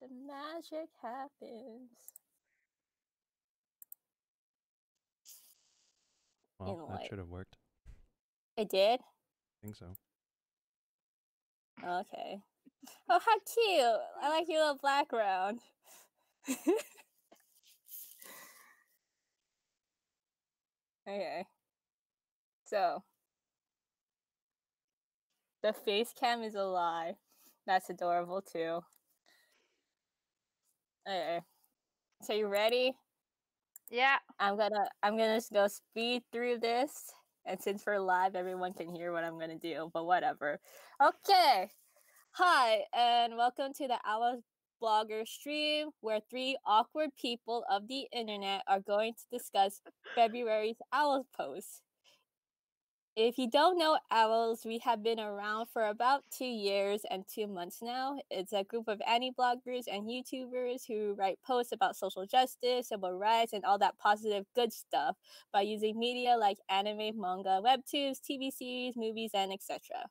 The magic happens. Well, that should have worked. It did? I think so. Okay. Oh, how cute! I like your little background. Okay. So, the face cam is a lie. That's adorable too. Okay. So you ready? Yeah. I'm gonna just go speed through this, and since we're live, everyone can hear what I'm gonna do. But whatever. Okay. Hi, and welcome to the OWLS blogger stream, where three awkward people of the internet are going to discuss February's OWLS post. If you don't know OWLS, we have been around for about 2 years and 2 months now. It's a group of anti-bloggers and YouTubers who write posts about social justice, civil rights, and all that positive good stuff by using media like anime, manga, webtoons, TV series, movies, and etc.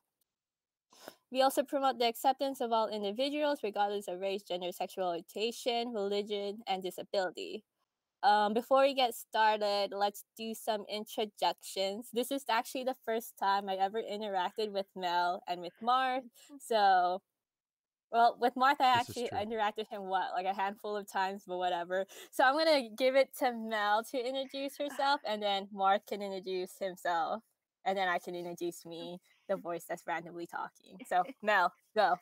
We also promote the acceptance of all individuals, regardless of race, gender, sexual orientation, religion, and disability. Before we get started, let's do some introductions. This is actually the first time I ever interacted with Mel and with Marth. So, well, with Marth, I actually interacted with him, like a handful of times, but whatever. So I'm going to give it to Mel to introduce herself, and then Marth can introduce himself, and then I can introduce me, the voice that's randomly talking. So, Mel, go.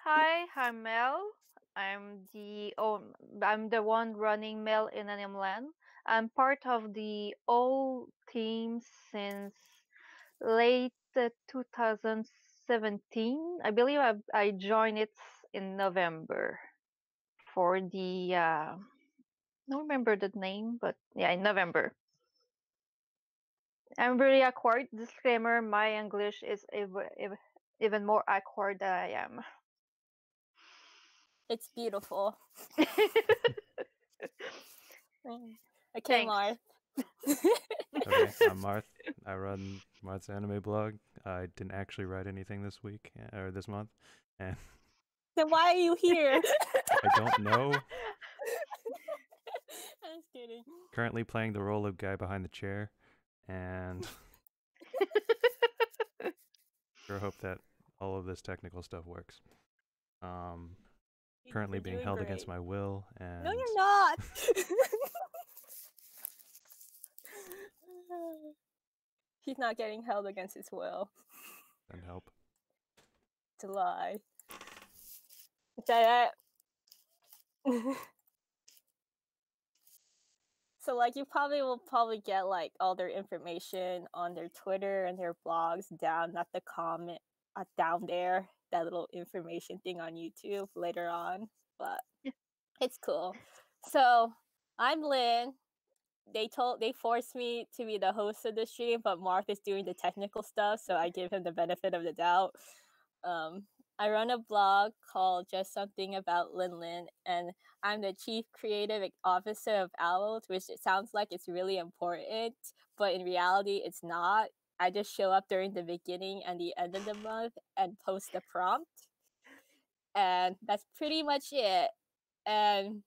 Hi, I'm Mel. I'm the one running Mel in Animland. I'm part of the OWL team since late 2017. I believe I joined it in November for the I don't remember the name, but yeah, in November. I'm really awkward. Disclaimer: my English is even more awkward than I am. It's beautiful. Okay, Thanks. Marth. Okay, I'm Marth. I run Marth's anime blog. I didn't actually write anything this week or this month, and then why are you here? I don't know. I'm just kidding. Currently playing the role of guy behind the chair, and sure hope that all of this technical stuff works. Currently being held against my will, and no, you're not. He's not getting held against his will. Send help. It's a lie. So, like, you will probably get, like, all their information on their Twitter and their blogs down at the comment, down there, that little information thing on YouTube later on, but it's cool. So, I'm Lynn. They forced me to be the host of the stream, but Marth is doing the technical stuff, so I give him the benefit of the doubt. I run a blog called Just Something About Lin Lin, and I'm the chief creative officer of OWLS, which it sounds like it's really important, but in reality, it's not. I just show up during the beginning and the end of the month and post the prompt, and that's pretty much it. And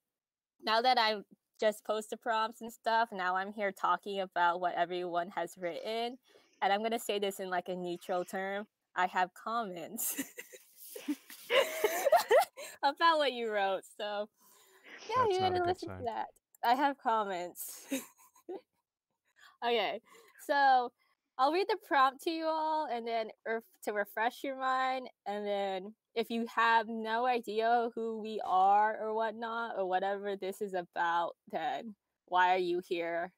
now that I just post the prompts and stuff, now I'm here talking about what everyone has written, and I'm gonna say this in like a neutral term. I have comments about what you wrote, so yeah, you're gonna listen to that. I have comments. Okay, so I'll read the prompt to you all, and then to refresh your mind, and then if you have no idea who we are or whatnot, or whatever this is about, then why are you here?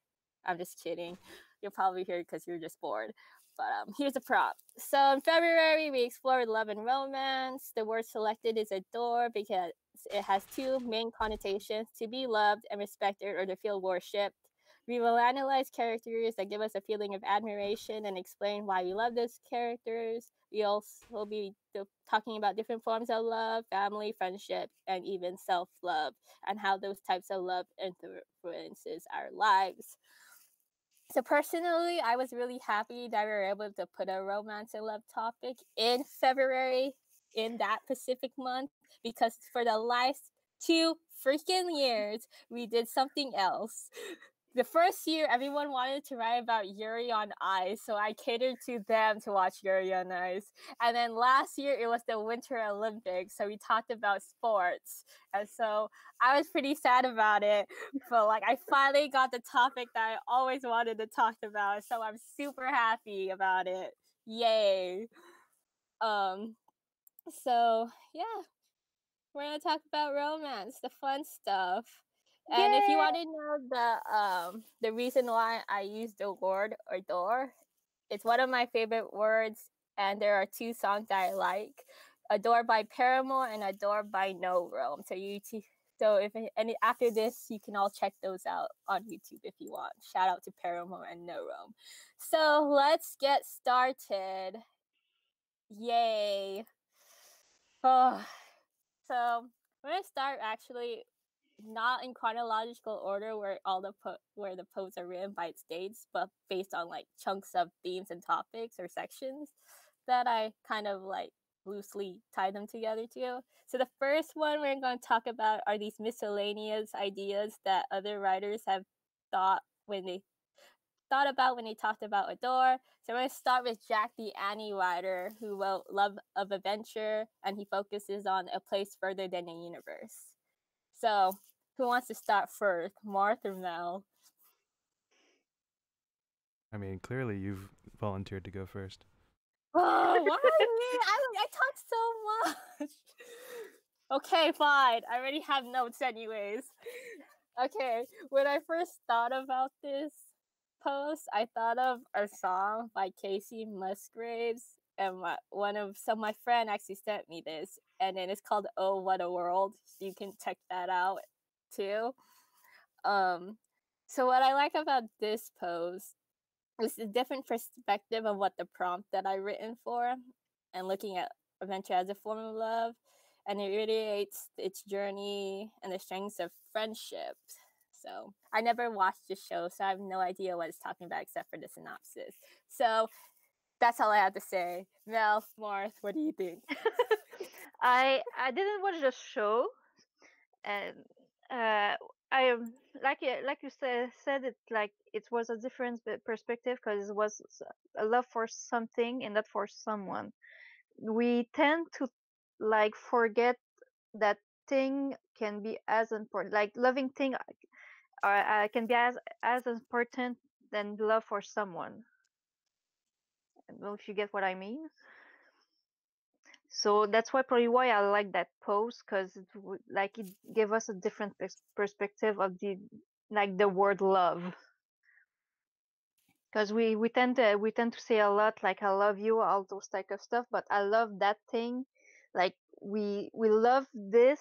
I'm just kidding. You're probably here because you're just bored. But here's the prompt. So in February, we explored love and romance. The word selected is adore because it has two main connotations: to be loved and respected, or to feel worshipped. We will analyze characters that give us a feeling of admiration and explain why we love those characters. We also will be talking about different forms of love, family, friendship, and even self-love, and how those types of love influences our lives. So personally, I was really happy that we were able to put a romance and love topic in February, in that specific month, because for the last 2 freaking years, we did something else. The first year, everyone wanted to write about Yuri on Ice, so I catered to them to watch Yuri on Ice. And then last year, it was the Winter Olympics, so we talked about sports. And so I was pretty sad about it, but like I finally got the topic that I always wanted to talk about, so I'm super happy about it. Yay! So yeah, we're gonna talk about romance, the fun stuff. And if you Yay! want to know the reason why I use the word adore, it's one of my favorite words, and there are 2 songs that I like: "Adore" by Paramore and "Adore" by No Rome. So if any after this, you can all check those out on YouTube if you want. Shout out to Paramore and No Rome. So let's get started. Yay! Oh, so we're gonna start actually not in chronological order where the posts are written by its dates, but based on like chunks of themes and topics or sections that I kind of like loosely tie them together to. So the first one we're going to talk about are these miscellaneous ideas that other writers have thought when they thought about when they talked about Adore. So we're going to start with Jack the Annie writer, who wrote Love of Adventure, and he focuses on a place further than the universe. So who wants to start first, Marth or Mel? I mean, clearly you've volunteered to go first. Oh, why me? I talked so much. Okay, fine. I already have notes anyways. Okay, when I first thought about this post, I thought of a song by Casey Musgraves, and my friend actually sent me this, and then it's called "Oh What a World." So you can check that out too. So what I like about this post is a different perspective of what the prompt that I written for, and looking at adventure as a form of love, and it reiterates its journey and the strengths of friendship. So I never watched the show, so I have no idea what it's talking about except for the synopsis. So that's all I have to say. Mel, Marth, what do you think? I didn't watch the show, and I like you said it, like it was a different perspective because it was a love for something and not for someone. We tend to like forget that thing can be as important, like loving thing can be as important than love for someone. I don't know if you get what I mean. So that's probably why I like that post, because like it gave us a different perspective of the word love. Because we tend to say a lot like I love you, all those type of stuff, but I love that thing. Like we love we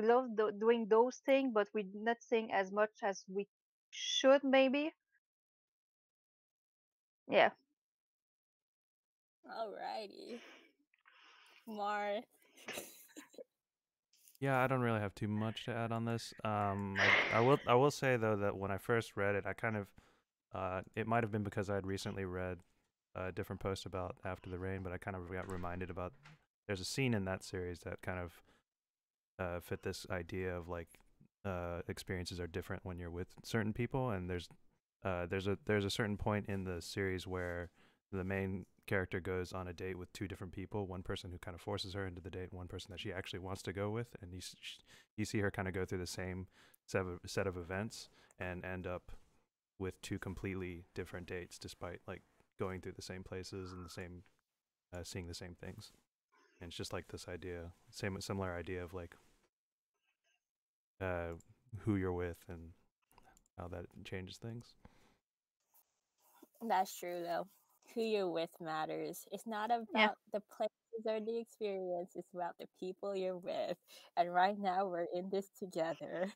love doing those things, but we're not saying as much as we should maybe. Yeah. Alrighty, Marth. Yeah, I don't really have too much to add on this. I will say though that when I first read it, I kind of it might have been because I had recently read a different post about After the Rain, but I kind of got reminded about there's a scene in that series that kind of fit this idea of like experiences are different when you're with certain people, and there's a certain point in the series where the main character goes on a date with 2 different people, one person who kind of forces her into the date, one person that she actually wants to go with, and you see her kind of go through the same set of events and end up with 2 completely different dates despite like going through the same places and the same seeing the same things. And it's just like this idea, similar idea of like uh, who you're with and how that changes things. That's true though. Who you're with matters. It's not Yeah. about the places or the experience, it's about the people you're with. And right now we're in this together.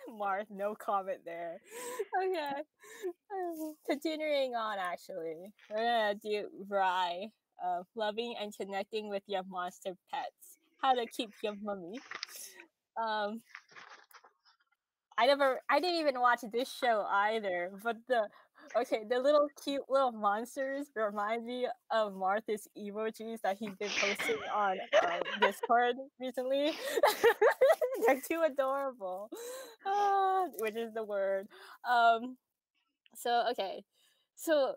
Marth, no comment there. Okay. Continuing on actually. We're gonna do Rye. Loving and connecting with your monster pets. How to keep your mummy. I didn't even watch this show either, but Okay, the little cute little monsters remind me of Martha's emojis that he's been posting on Discord recently. They're too adorable, which is the word. So okay, so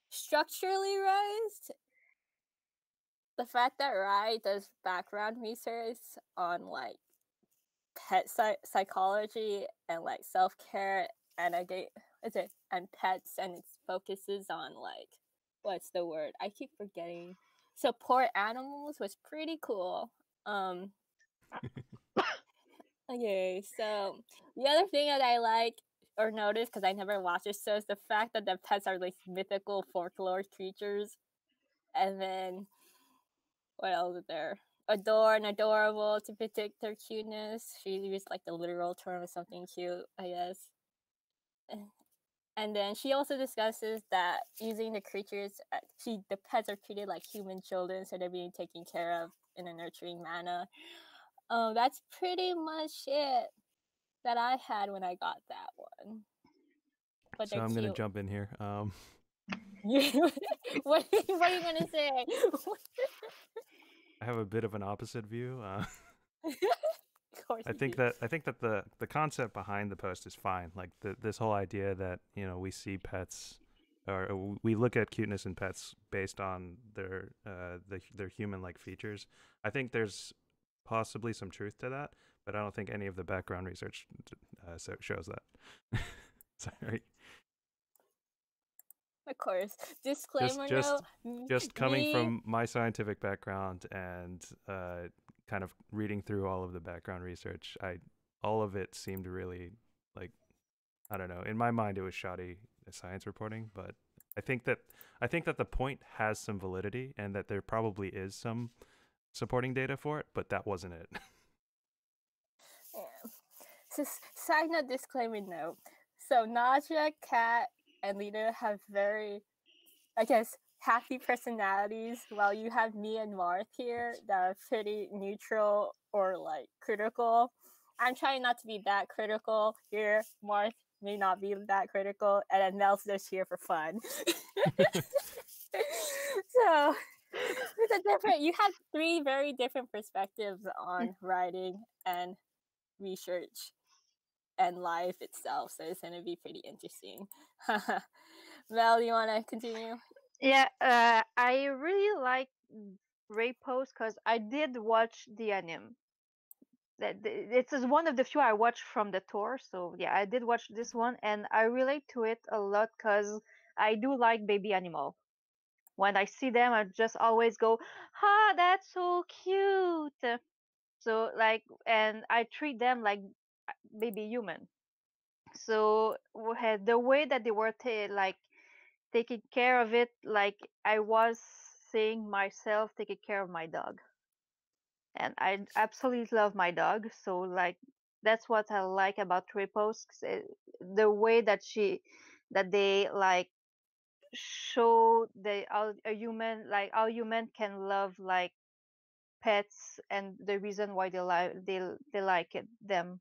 structurally, Rise, the fact that Rai does background research on like pet psychology and like self care and is it and pets and it focuses on like what's the word? I keep forgetting. Support animals was pretty cool. Okay, so the other thing that I like or notice because I never watched it so is the fact that the pets are like mythical folklore creatures, and then what else is there? Adore and adorable to depict their cuteness. She used like the literal term of something cute, I guess. And then she also discusses that using the creatures, the pets are treated like human children, so they're being taken care of in a nurturing manner. That's pretty much it that I had when I got that one. But So they're I'm gonna cute. jump in here. What are you gonna say? I have a bit of an opposite view. Of course I you think do. that the concept behind the post is fine. Like this whole idea that we see pets, or we look at cuteness in pets based on their human like features. I think there's possibly some truth to that, but I don't think any of the background research shows that. Sorry. Of course. Just Disclaimer just note. just coming Me. from my scientific background and kind of reading through all of the background research, all of it seemed really like, I don't know. In my mind, it was shoddy science reporting, but I think that the point has some validity and that there probably is some supporting data for it, but that wasn't it. Yeah. So, side note, disclaimer note. So Naja, Kat, and Lita have very, I guess, happy personalities, while you have me and Marth here that are pretty neutral or like critical. I'm trying not to be that critical here. Marth may not be that critical, and then Mel's just here for fun. So it's a different. You have three very different perspectives on writing and research and life itself, so it's gonna be pretty interesting. Mel, you wanna continue? Yeah, I really like Ray Post because I did watch the anime. It's one of the few I watched from the tour, so yeah, I did watch this one, and I relate to it a lot because I do like baby animal. When I see them, I just always go, "Ah, that's so cute." So like, and I treat them like baby human. So the way that they were like taking care of it, like I was seeing myself taking care of my dog, and I absolutely love my dog. So like that's what I like about Tripos, the way that they like show a human, like how human can love like pets and the reason why they like them.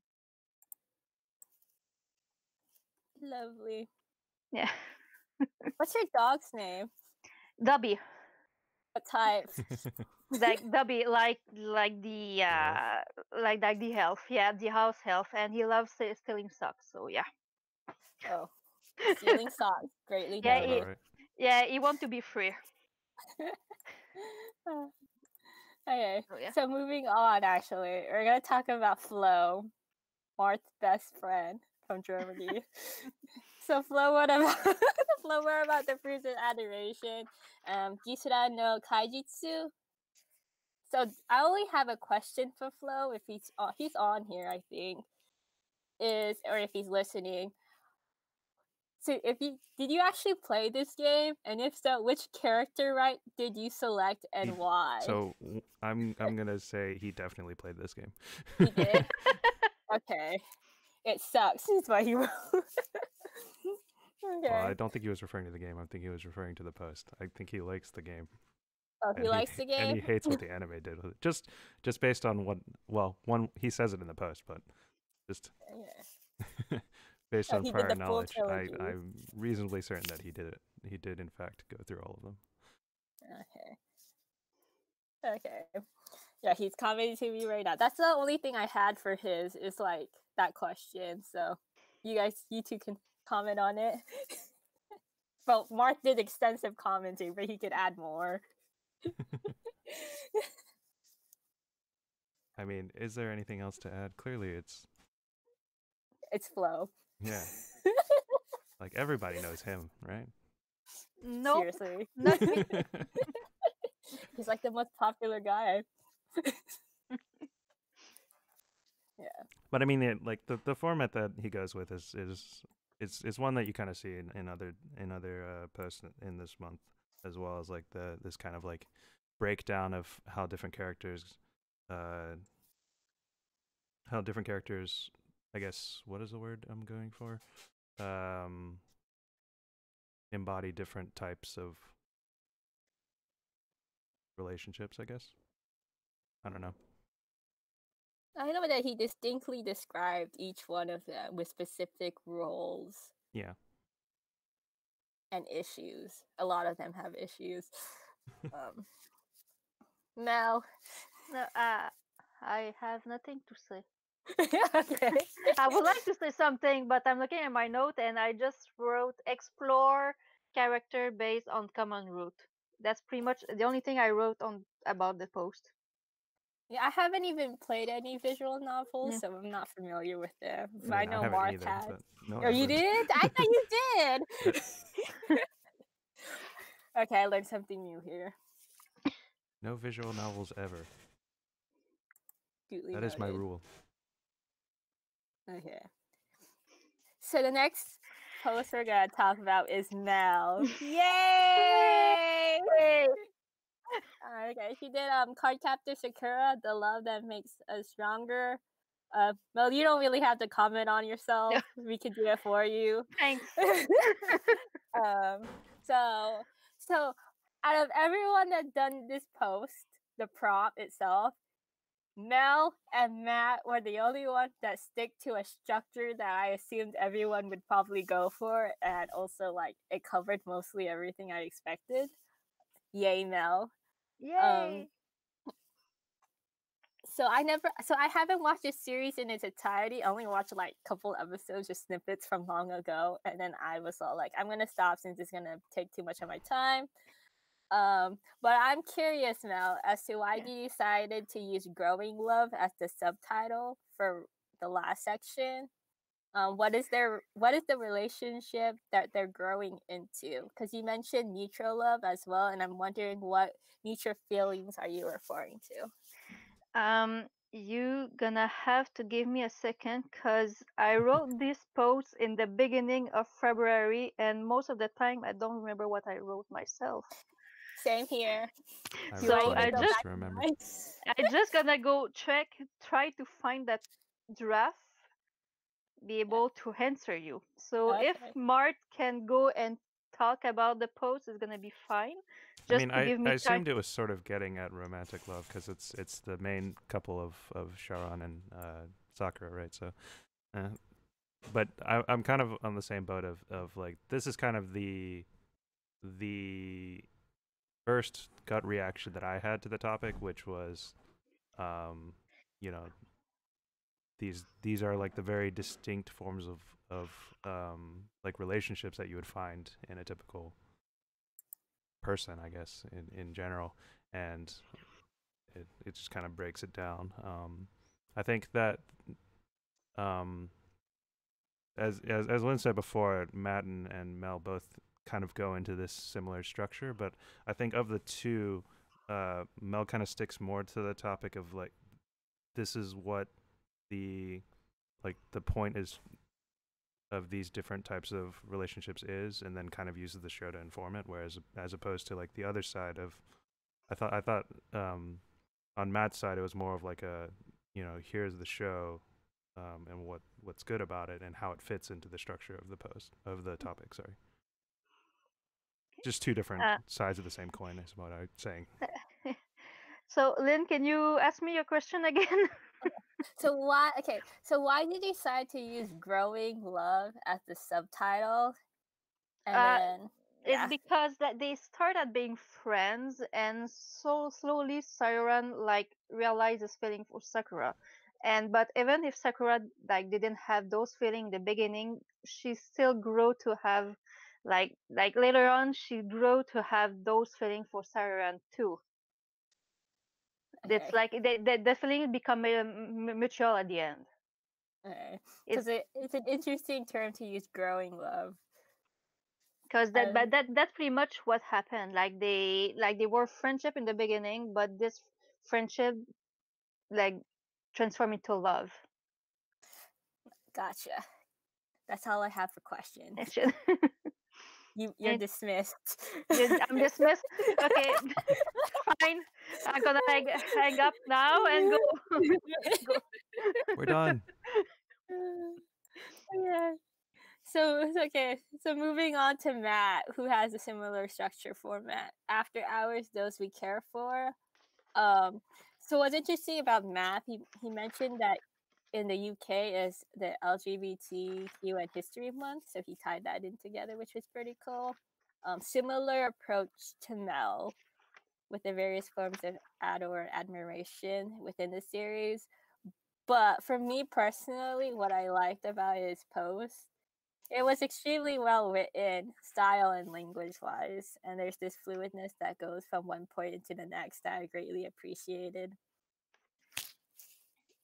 Lovely. Yeah. What's your dog's name? Dubby. What type? Like Dubby, Elf. like the elf, yeah, the house elf, and he loves stealing socks. So yeah. Oh, stealing socks. Greatly Yeah, Sounds about noted. right. he want to be free. Okay, So yeah. so moving on, actually, we're gonna talk about Flo, Marth's best friend from Germany. So Flo, what about Flo? What about the fruits of adoration? Gisura no Kaijitsu. So I only have a question for Flo if he's on here, I think, or if he's listening. So did you actually play this game, and if so, which character right did you select and why? So I'm gonna say he definitely played this game. He did. Okay, it sucks. Is what he wrote. Well, I Okay. don't think he was referring to the game. I think he was referring to the post. I think he likes the game, Oh, he and he likes the game. hates what the anime did with it. Just based on what, well, one, he says it in the post, but just Yeah. Based Oh, on he did prior the full knowledge, trilogy. I'm reasonably certain that he did it. He did, in fact, go through all of them. Okay. Yeah, he's commenting to me right now. That's the only thing I had for his is like that question. So you two can comment on it. Well, Mark did extensive commenting, but he could add more. I mean, is there anything else to add? Clearly, it's Flo. yeah. Like everybody knows him, right? Nope, Seriously. not me. He's like the most popular guy. Yeah. But I mean, like the format that he goes with is one that you kind of see in other posts in this month, as well as like this kind of like breakdown of uh, how different characters, I guess, what is the word I'm going for? Embody different types of relationships, I guess. I don't know. I know that he distinctly described each one of them with specific roles Yeah. and issues. A lot of them have issues. Mel. No, I have nothing to say. Okay. I would like to say something, but I'm looking at my note and I just wrote explore character based on common root. That's pretty much the only thing I wrote on about the post. Yeah, I haven't even played any visual novels, Yeah. so I'm not familiar with them. But I I mean, I know haven't Mark either, has. but no, Oh, you did? I thought you did. Okay, I learned something new here. No visual novels ever. Duly That is my noted. rule. Okay. So the next post we're gonna talk about is Mel. Yay! Okay, she did Cardcaptor Sakura, The Love That Makes Us Stronger. Well, you don't really have to comment on yourself. We can do it for you. Thanks. So out of everyone that done this post, the prompt itself, Mel and Matt were the only ones that stick to a structure that I assumed everyone would probably go for, and also like it covered mostly everything I expected. Yay, Mel. Yay. So I haven't watched this series in its entirety. I only watched like a couple episodes, just snippets from long ago, and then I was all like, I'm gonna stop since it's gonna take too much of my time. But I'm curious now as to why you decided to use "Growing Love" as the subtitle for the last section. What is the relationship that they're growing into? Because you mentioned mutual love as well, and I'm wondering what mutual feelings are you referring to? You gonna have to give me a second because I wrote this post in the beginning of February, and most of the time I don't remember what I wrote myself. Same here. I Do I So recall even you go post back to to remember. mine? I just gonna go try to find that draft, be able to answer you. So if Okay. Mart can go and talk about the post, it's gonna be fine. I Just mean, to I, give I me time. assumed it was sort of getting at romantic love because it's the main couple of Sharon and Sakura, right? So, but I'm kind of on the same boat of like this is kind of the first gut reaction that I had to the topic, which was, you know, these are like the very distinct forms of like relationships that you would find in a typical person, I guess, in general, and it just kind of breaks it down. I think that um, as Lynn said before, Matt and Mel both kind of go into this similar structure, but I think of the two, Mel kind of sticks more to the topic of like this is what the the point is of these different types of relationships is, and then kind of uses the show to inform it, whereas as opposed to like the other side of I thought on Matt's side it was more of like a here's the show, and what's good about it and how it fits into the structure of the post of the topic. Sorry, just two different sides of the same coin is what I'm saying. So Lynn, can you ask me your question again? So why? Okay, so why did you decide to use "Growing Love" as the subtitle? And Uh, then, it's yeah, because that they started being friends, and so slowly Sayuran like realizes feeling for Sakura. And but even if Sakura like didn't have those feeling in the beginning, she still grew to have like later on she grew to have those feeling for Sayuran too. It's okay, like the feeling become mutual at the end. okay, It's because it's an interesting term to use, "growing love." because that but Um, that's pretty much what happened. Like they were friendship in the beginning, but this friendship like transform into love. gotcha. That's all I have for questions. Actually, You're it, dismissed. I'm dismissed. Okay, fine. I'm gonna hang up now and go go. We're done. Yeah. So okay. So moving on to Matt, who has a similar structure format. After hours, those we care for. Um. So what's interesting about Matt? He mentioned that in the UK is the LGBTQ and History Month, so he tied that in together, which was pretty cool. Similar approach to Mel with the various forms of adore and admiration within the series. But for me personally, what I liked about his post, it was extremely well written, style and language wise, and there's this fluidness that goes from one point into the next that I greatly appreciated.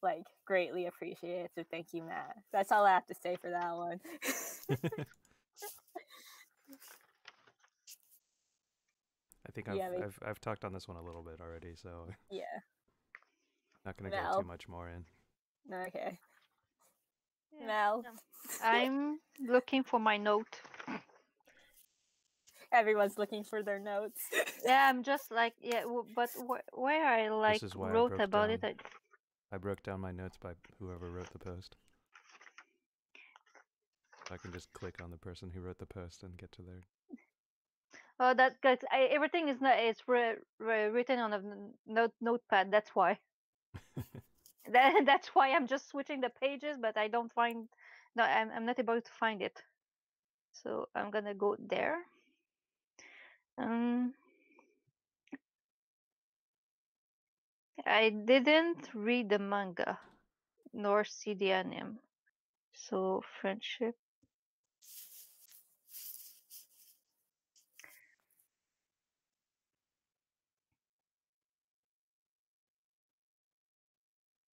Like greatly appreciated. So thank you, Matt. That's all I have to say for that one. I think yeah, I've talked on this one a little bit already, so yeah. not gonna go too Mel. much more in. Okay. Yeah. Mel. I'm looking for my note. Everyone's looking for their notes. Yeah, I'm just like yeah, but where I This like is why wrote about it. I broke down my notes by whoever wrote the post. I can just click on the person who wrote the post and get to their. Oh, that cause everything is not it's written on a notepad. That's why. That's why I'm just switching the pages, but I don't find. No, I'm not able to find it. So I'm gonna go there. Um, I didn't read the manga nor see the anime. So friendship.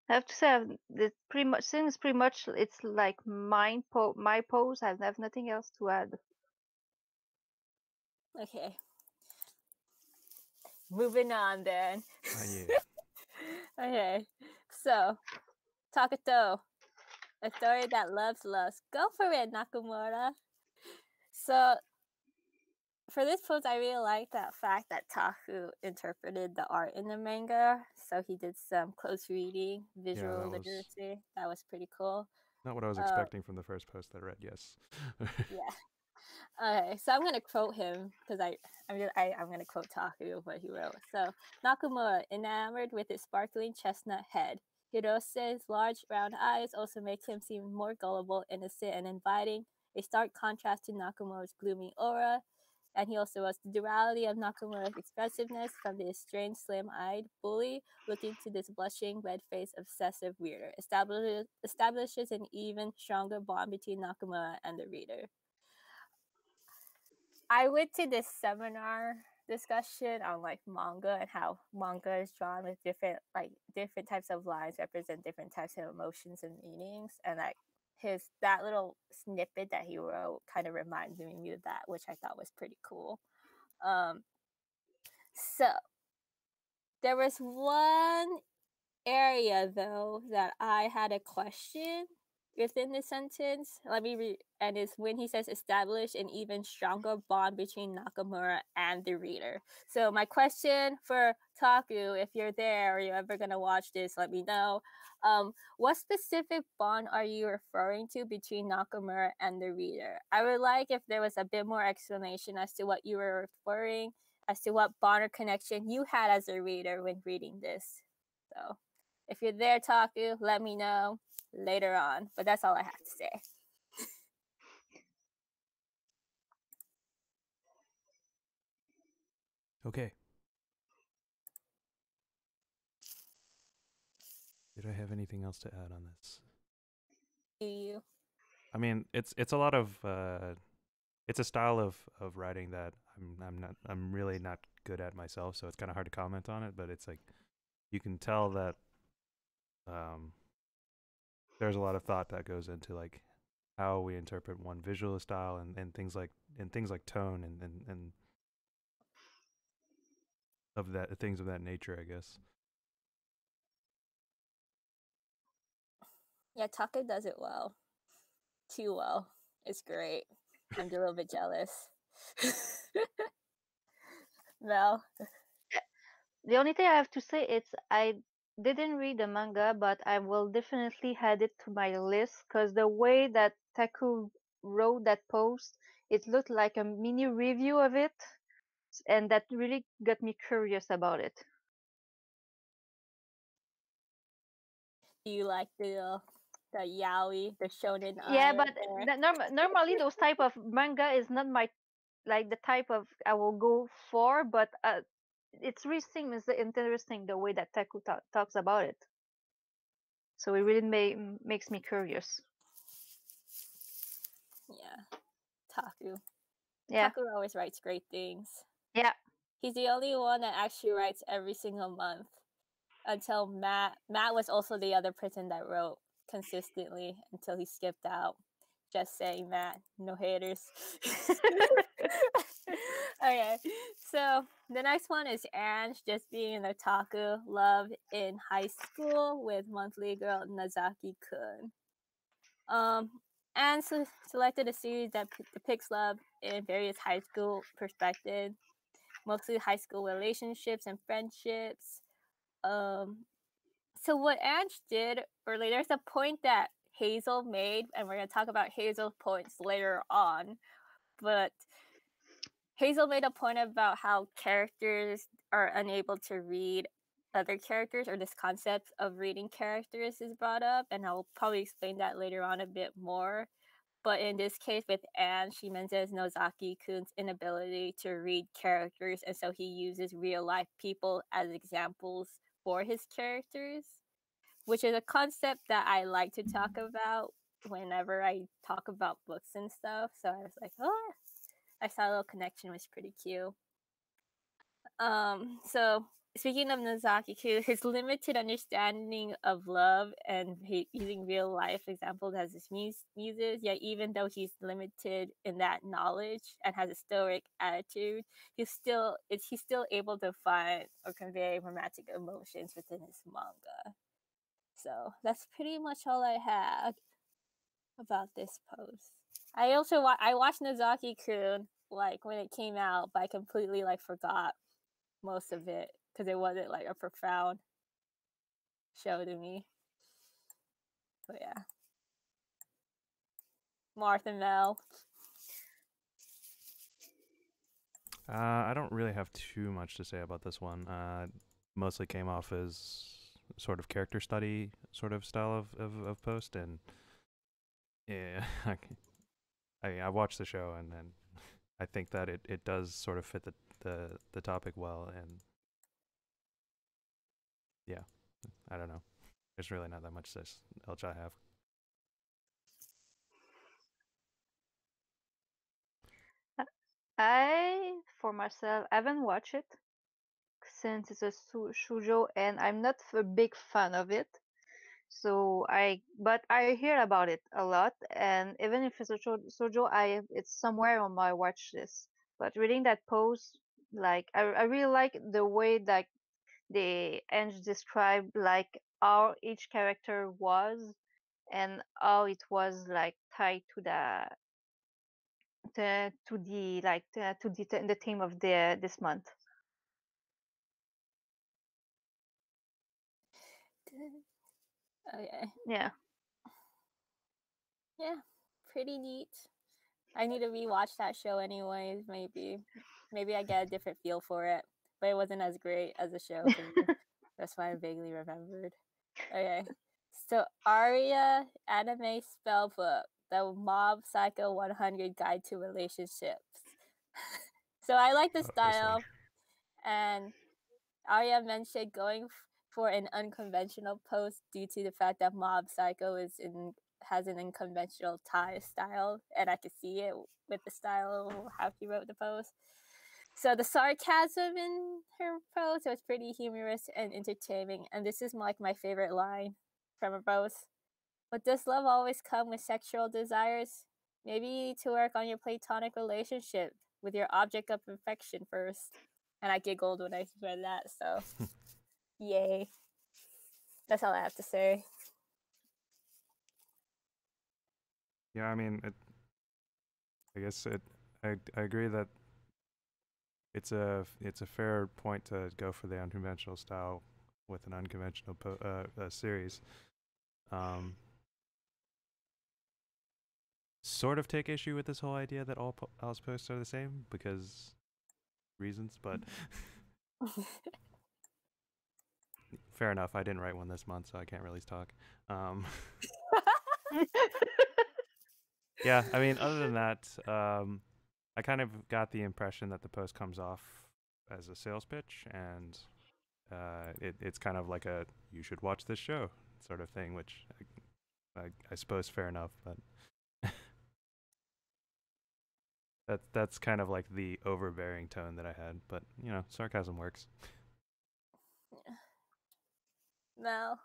I have to say, it's pretty much since pretty much it's like my pose. I have nothing else to add. Okay. Moving on then. Yeah. Okay. So, Takato, a story that loves loves. Go for it, Nakamura. So, for this post, I really like that fact that Taku interpreted the art in the manga. So he did some close reading, Yeah, visual that was literacy. That was pretty cool. not what I was Uh, expecting from the first post I read. Yes. yeah. Okay, so I'm gonna quote him because I'm gonna quote Taku what he wrote. So Nakamura, enamored with his sparkling chestnut head, Hirose's large round eyes also make him seem more gullible, innocent, and inviting. A stark contrast to Nakamura's gloomy aura. And he also was the duality of Nakamura's expressiveness from the estranged, slim-eyed bully looking to this blushing, red-faced, obsessive weirder. Establishes an even stronger bond between Nakamura and the reader. I went to this seminar discussion on like manga and how manga is drawn with different types of lines represent different types of emotions and meanings, and like that little snippet that he wrote kind of reminded me of that, which I thought was pretty cool. Um, so there was one area though that I had a question within the sentence. Let me read, and it's when he says establish an even stronger bond between Nakamura and the reader. So my question for Taku, if you're there or you're ever gonna watch this, let me know. What specific bond are you referring to between Nakamura and the reader? I would like if there was a bit more explanation as to what you were referring, as to what bond or connection you had as a reader when reading this. So If you're there, Taku, let me know later on. But that's all I have to say. Okay. Did I have anything else to add on this? Do you? I mean, it's a lot of it's a style of writing that I'm really not good at myself, so it's kind of hard to comment on it. But it's like you can tell that there's a lot of thought that goes into like how we interpret one visual style and things like tone and of that things of that nature, I guess. Yeah, Taku does it well. Too well. It's great. I'm a little bit jealous. Mel? The only thing I have to say is I didn't read the manga, but I will definitely add it to my list because the way that Taku wrote that post, it looked like a mini review of it, and that really got me curious about it. Do you like the yaoi, the shonen Yeah, eye but right there? normally those type of manga is not my like the type of I will go for, but it's really seems interesting the way that Taku talks about it. So it really makes me curious. Yeah, Taku. Yeah, Taku always writes great things. yeah. He's the only one that actually writes every single month. Until Matt. Matt was also the other person that wrote consistently until he skipped out. Just saying, Matt. No haters. Okay, so the next one is Ange just being an otaku love in high school with monthly girl Nazaki-kun. And selected a series that depicts love in various high school perspectives, mostly high school relationships and friendships. So what Ange did earlier, there's a point that Hazel made, and we're going to talk about Hazel's points later on. But Hazel made a point about how characters are unable to read other characters, or this concept of reading characters is brought up, and I'll probably explain that later on a bit more. But in this case, with Anne, she mentions Nozaki-kun's inability to read characters, and so he uses real life people as examples for his characters, which is a concept that I like to talk about whenever I talk about books and stuff. So I was like, oh, I saw a little connection was pretty cute. So speaking of Nozaki-kun, his limited understanding of love and using real life examples as his muses, yet even though he's limited in that knowledge and has a stoic attitude, he's still able to find or convey romantic emotions within his manga. So that's pretty much all I had about this post. I also I watched Nozaki-kun like when it came out, but I completely like forgot most of it because it wasn't like a profound show to me. But yeah, Martha Mel. I don't really have too much to say about this one. Mostly came off as sort of character study sort of style of post, and yeah, I watched the show, and then I think that it does sort of fit the topic well, and yeah, I don't know. There's really not that much else I have. I, for myself, haven't watched it since it's a shoujo, and I'm not a big fan of it. But I hear about it a lot, and even if it's a shoujo, it's somewhere on my watch list. But reading that post, like I really like the way that the Ange described like how each character was and how it was like tied to the theme of this month. Okay. Yeah. Yeah, pretty neat. I need to rewatch that show anyways. Maybe I get a different feel for it, but it wasn't as great as the show to me. That's why I vaguely remembered. Okay. So Aria Anime Spellbook, the Mob Psycho 100 Guide to Relationships. So I like the Oh, this one. style, and Arya mentioned going for an unconventional post due to the fact that Mob Psycho has an unconventional style, and I could see it with the style of how he wrote the post. So the sarcasm in her post was pretty humorous and entertaining, and this is like my favorite line from her post. But does love always come with sexual desires? Maybe you need to work on your platonic relationship with your object of affection first. And I giggled when I read that, so yay. That's all I have to say. Yeah, I mean, I guess I agree that it's a fair point to go for the unconventional style with an unconventional series. Sort of take issue with this whole idea that all Alice posts are the same because reasons, but fair enough. I didn't write one this month, so I can't really talk. Yeah, I mean, other than that, I kind of got the impression that the post comes off as a sales pitch, and it's kind of like a "you should watch this show" sort of thing, which I suppose fair enough, but that's kind of like the overbearing tone that I had. But you know, sarcasm works. No.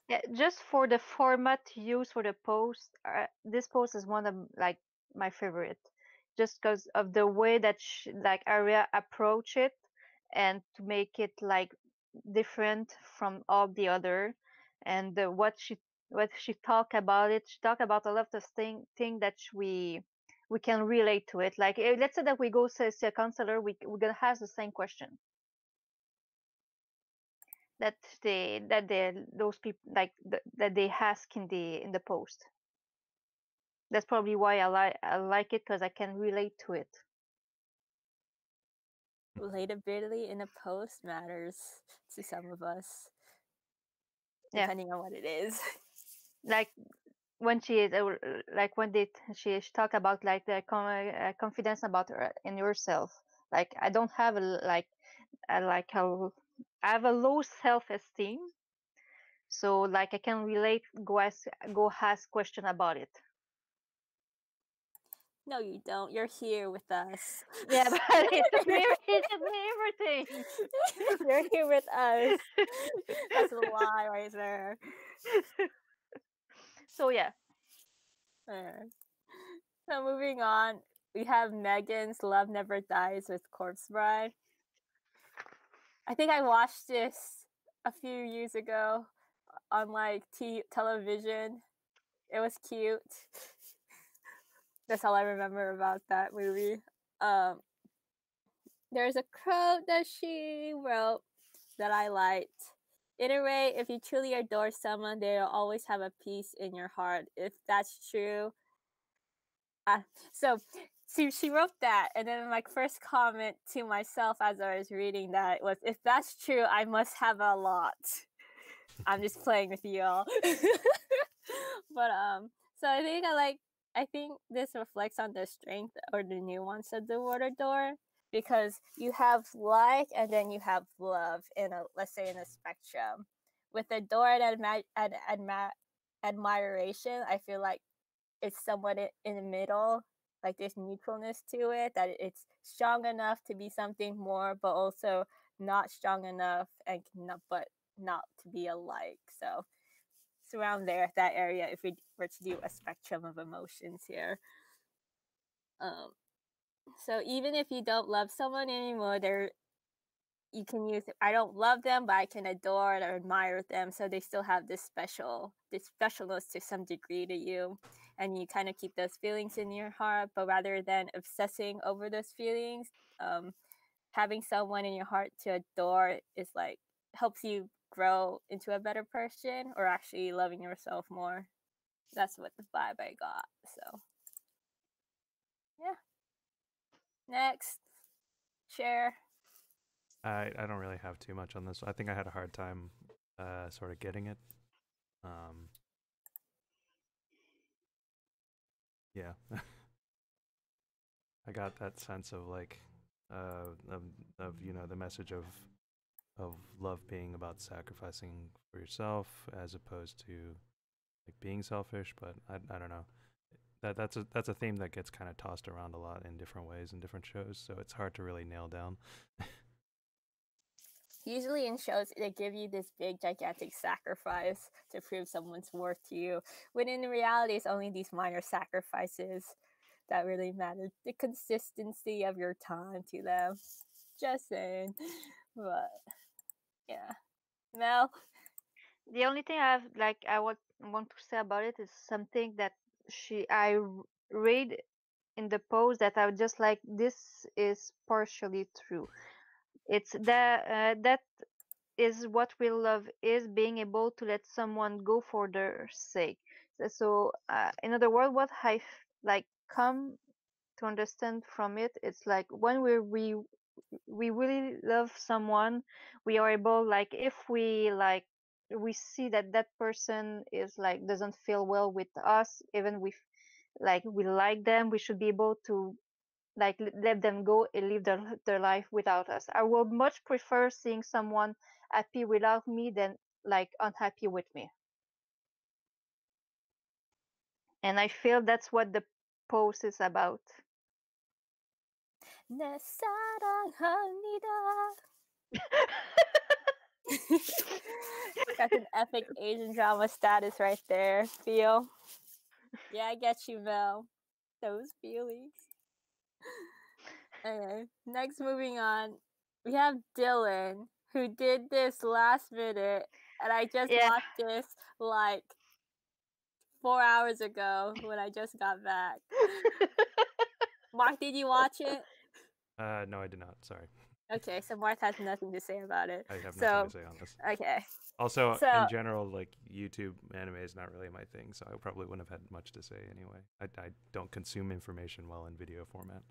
Yeah, just for the format used for the post, this post is one of like my favorite, just because of the way that like Aria approach it, and to make it like different from all the other, and what she talk about it. She talk about a lot of thing that we can relate to it. Like let's say that we go see a counselor, we're gonna ask the same question that they those people like that they ask in the post. That's probably why I like it, because I can relate to it. Relatability in a post matters to some of us, Yeah, depending on what it is. like when she is like when she talk about like the confidence about her in yourself. Like I don't have I have a low self-esteem, so like I can relate, go ask question about it. No, you don't. You're here with us. Yeah, but it's a mirror thing. You're here with us. That's a lie right there. So yeah. So moving on, we have Megan's Love Never Dies with Corpse Bride. I think I watched this a few years ago on like television. It was cute. That's all I remember about that movie. Um, there's a quote that she wrote that I liked. Iterate, if you truly adore someone, they'll always have a peace in your heart. If that's true. So she wrote that, and then my first comment to myself as I was reading that was, if that's true, I must have a lot. I'm just playing with you all. But so I think this reflects on the strength or the nuance of the water door, because you have like and then you have love in a, let's say, in a spectrum. With the door and admiration, I feel like it's somewhat in the middle, like there's neutralness to it, that it's strong enough to be something more, but also not strong enough and not to be alike. So it's around there, that area, if we were to do a spectrum of emotions here. So even if you don't love someone anymore, you can use I don't love them, but I can adore or admire them, so they still have this specialness to some degree to you, and you kind of keep those feelings in your heart. But rather than obsessing over those feelings, having someone in your heart to adore is like helps you grow into a better person, or actually loving yourself more. That's what the vibe I got. So yeah. Next, share. I don't really have too much on this. I think I had a hard time sort of getting it. Um, yeah, I got that sense of like of the message of love being about sacrificing for yourself as opposed to like being selfish. But I don't know. That's a theme that gets kind of tossed around a lot in different ways in different shows, so it's hard to really nail down. Usually in shows, they give you this big, gigantic sacrifice to prove someone's worth to you, when in reality, it's only these minor sacrifices that really matter. The consistency of your time to them. Just saying. But, yeah. Mel? The only thing I want to say about it is something that read in the post that I was just like, this is partially true. It's that is what real love is, being able to let someone go for their sake. In other words, what like come to understand from it, it's like when we really love someone, we are able, like, if we see that that person is like doesn't feel well with us, even we like them, we should be able to like let them go and live their life without us. I would much prefer seeing someone happy without me than like unhappy with me. And I feel that's what the post is about. 내 사랑합니다. That's an epic Asian drama status right there. Feel? Yeah, I get you, Mel. Those feelings. Okay, next moving on. We have Dylan, who did this last minute, and I just Yeah. watched this like 4 hours ago when I just got back. Mark, did you watch it? No, I did not. Sorry. Okay, so Mark has nothing to say about it. I have nothing to say on this. Okay. Also, So, in general, like YouTube anime is not really my thing, so I probably wouldn't have had much to say anyway. I don't consume information well in video format.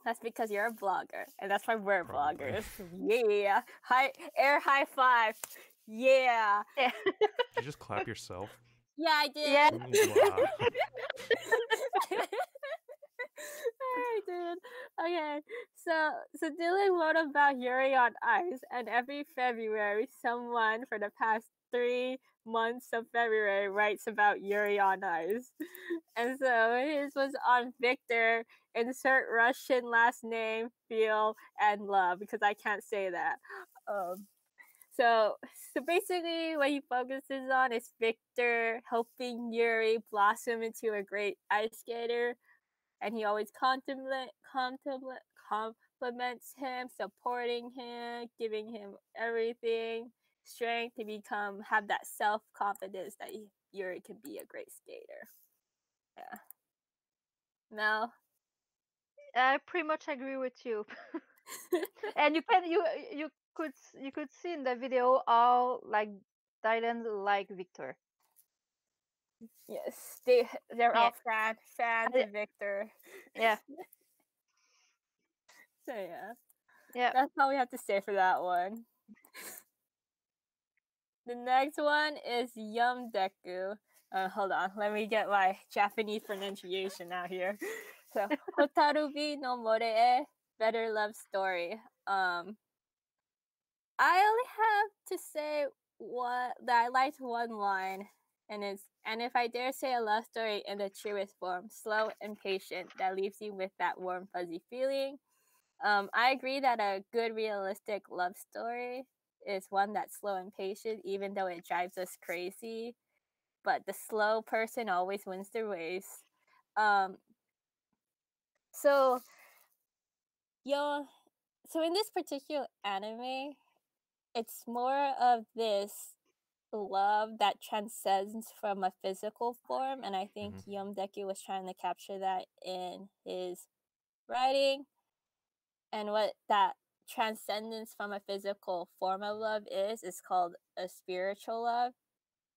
that's because you're a blogger, and that's why we're Probably. bloggers. Yeah. High five. Yeah. Yeah. Did you just clap yourself? Yeah, I did. Yeah. Wow. I did. Okay. So Dylan wrote about Yuri on Ice, and every February, someone for the past 3 months of February writes about Yuri on Ice. And so his was on Victor, insert Russian last name, feel, and love, because I can't say that. Um, so basically, what he focuses on is Victor helping Yuri blossom into a great ice skater, and he always compliments him, supporting him, giving him everything, strength to have that self confidence that Yuri can be a great skater. Yeah. Mel. I pretty much agree with you. And you could see in the video how like Dylan like Victor. Yes, they're Yeah. all fans I- of Victor. Yeah. So yeah, Yeah. that's all we have to say for that one. The next one is Yum Deku. Hold on, let me get my Japanese pronunciation out here. So, Hotarubi no More, Better Love Story. I only have to say that I liked one line, and if I dare say a love story in the truest form, slow and patient, that leaves you with that warm fuzzy feeling. I agree that a good realistic love story is one that's slow and patient, even though it drives us crazy. But the slow person always wins their race. Um, so yo, so in this particular anime, it's more of this love that transcends from a physical form, and I think Mhm. Yomdeku was trying to capture that in his writing. And what that transcendence from a physical form of love is called a spiritual love,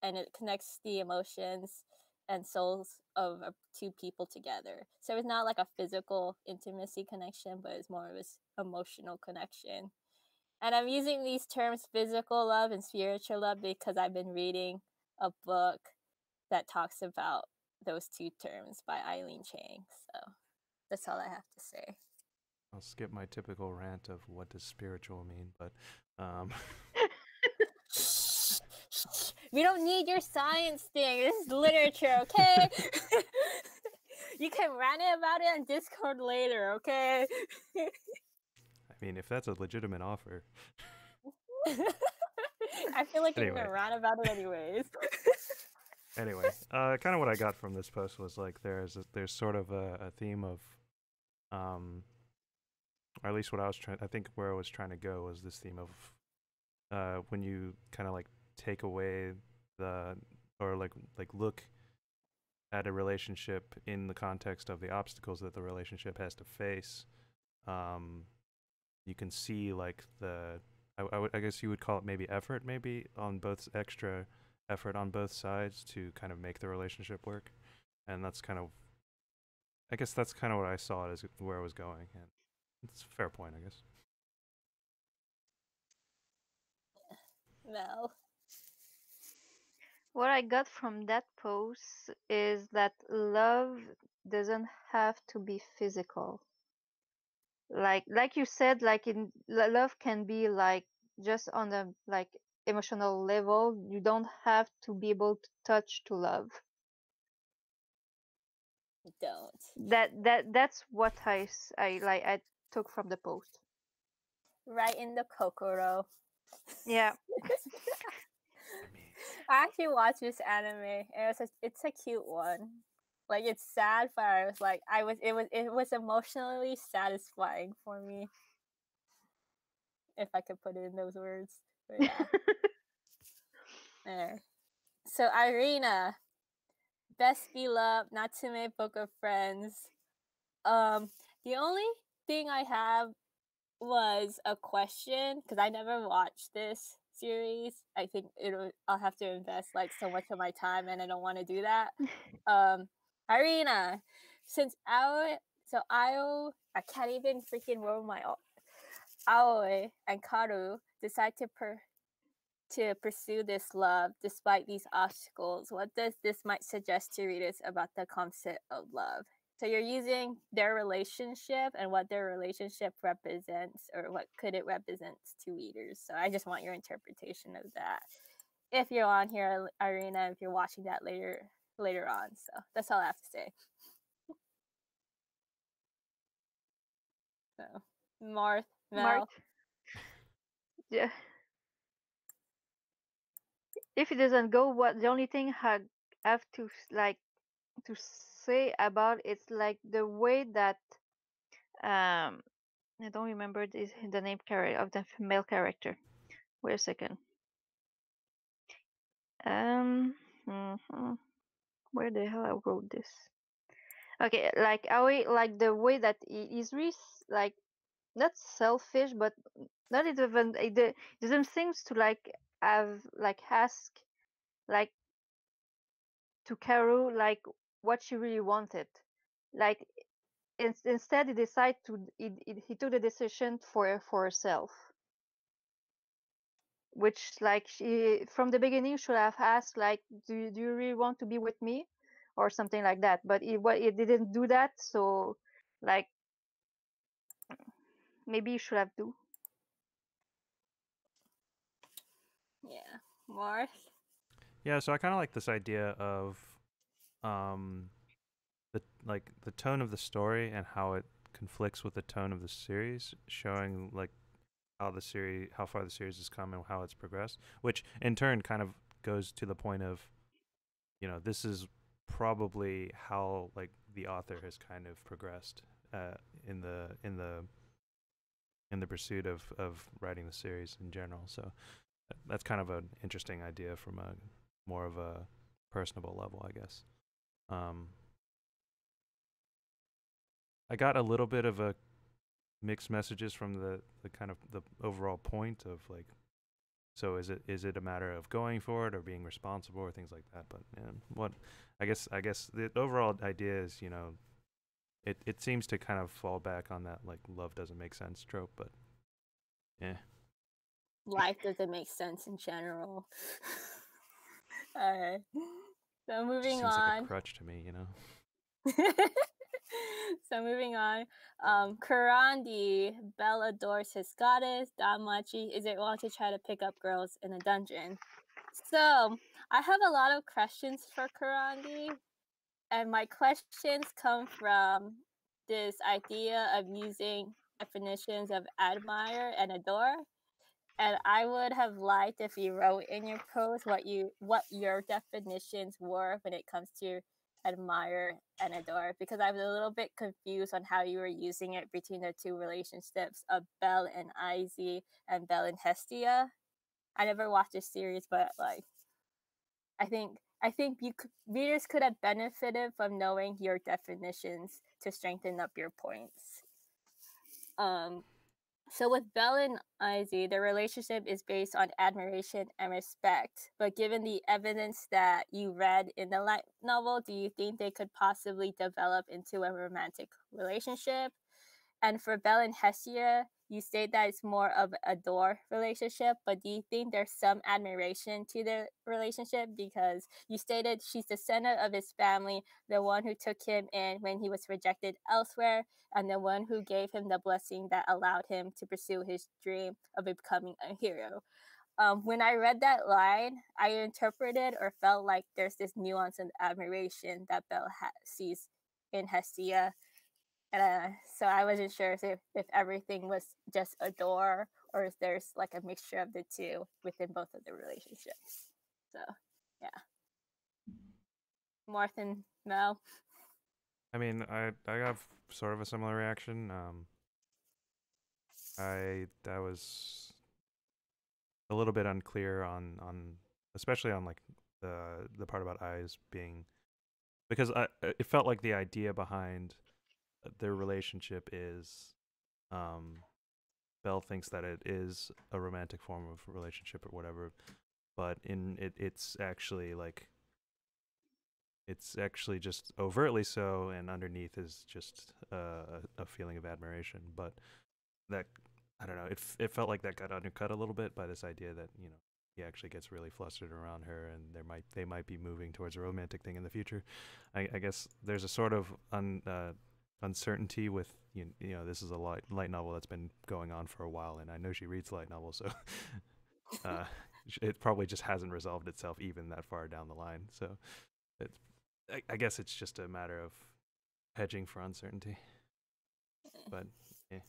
and it connects the emotions and souls of two people together. So it's not like a physical intimacy connection, but it's more of an emotional connection. And I'm using these terms physical love and spiritual love because I've been reading a book that talks about those two terms by Eileen Chang. So that's all I have to say. I'll skip my typical rant of what does spiritual mean, but we don't need your science thing. This is literature, okay? You can rant about it on Discord later, okay? I mean, if that's a legitimate offer. I feel like you're Anyway. gonna rant about it anyways. Anyway, kind of what I got from this post was like there's sort of a theme of, or at least what I think where I was trying to go was this theme of, when you kind of like take away the, or like look at a relationship in the context of the obstacles that the relationship has to face, you can see like I guess you would call it maybe effort, maybe on both extra effort on both sides to kind of make the relationship work, and that's kind of, I guess that's kind of what I saw it as where I was going, and it's a fair point, I guess. Well, What I got from that post is that love doesn't have to be physical. Like you said, like love can be like just on the like emotional level. You don't have to be able to touch to love. don't. That's what I took from the post. Right in the Kokoro. Yeah. I actually watched this anime, and it's a cute one. Like it's sad, but I was like, it was emotionally satisfying for me, if I could put it in those words. But yeah. There. So Irina, best beloved Natsume Book of Friends. The only thing I have was a question because I never watched this series. I think I'll have to invest like so much of my time, and I don't want to do that. Irina, since I can't even freaking roll my Aoi and Karu decide to pursue this love despite these obstacles. What does this might suggest to readers about the concept of love? So you're using their relationship and what their relationship represents, or what could it represent to readers. So I just want your interpretation of that. If you're on here, Irina, if you're watching that later on. So that's all I have to say. So Mel. Mart. Yeah. If it doesn't go, what the only thing I have to like to say about it's like the way that I don't remember the name of the female character. Wait a second. Mhm. Where the hell I wrote this? Okay, like like the way that is like not selfish, but not even it doesn't seems to like have like ask like to Karu like what she really wanted. Like instead, he decided to he took the decision for herself, which like she from the beginning should have asked like, do you really want to be with me, or something like that. But it didn't do that, so like maybe you should have do. Yeah, Marth. Yeah, so I kind of like this idea of, the tone of the story and how it conflicts with the tone of the series, showing like how far the series has come and how it's progressed, which in turn kind of goes to the point of, this is probably how like the author has kind of progressed, in the pursuit of writing the series in general. So that's kind of an interesting idea from a more of a personable level, I guess. I got a little bit of a mixed messages from the kind of the overall point of like, so is it a matter of going for it or being responsible or things like that? But what I guess the overall idea is, it seems to kind of fall back on that like love doesn't make sense trope, but yeah. life doesn't make sense in general. Alright. So It moving seems like a on. crutch to me, you know. So moving on. Kurandi, Bell adores his goddess. Damachi isn't one to try to pick up girls in a dungeon. So I have a lot of questions for Kurandi, and my questions come from this idea of using definitions of admire and adore. And I would have liked if you wrote in your post what your definitions were when it comes to admire and adore, because I was a little bit confused on how you were using it between the two relationships of Belle and Izzy and Belle and Hestia. I never watched this series, but like I think readers could have benefited from knowing your definitions to strengthen up your points. So with Belle and Izzy, the relationship is based on admiration and respect. But given the evidence that you read in the light novel, do you think they could possibly develop into a romantic relationship? And for Belle and Hestia, you state that it's more of a adore relationship, but do you think there's some admiration to the relationship? Because you stated she's the center of his family, the one who took him in when he was rejected elsewhere, and the one who gave him the blessing that allowed him to pursue his dream of becoming a hero. When I read that line, I interpreted or felt like there's this nuance and admiration that Belle sees in Hestia, and so I wasn't sure if everything was just adore or if there's like a mixture of the two within both of the relationships. So, yeah. Martin, Mel. I mean, I have sort of a similar reaction. I was a little bit unclear on especially on like the part about eyes being, because it felt like the idea behind their relationship is Belle thinks that it is a romantic form of relationship or whatever, but it's actually like it's actually just overtly so, and underneath is just a feeling of admiration. But that, I don't know, it felt like that got undercut a little bit by this idea that, you know, he actually gets really flustered around her, and they might be moving towards a romantic thing in the future. I guess there's a sort of uncertainty with, you know, this is a light novel that's been going on for a while, and I know she reads light novels, so it probably just hasn't resolved itself even that far down the line. So it's, I guess it's just a matter of hedging for uncertainty. But yeah.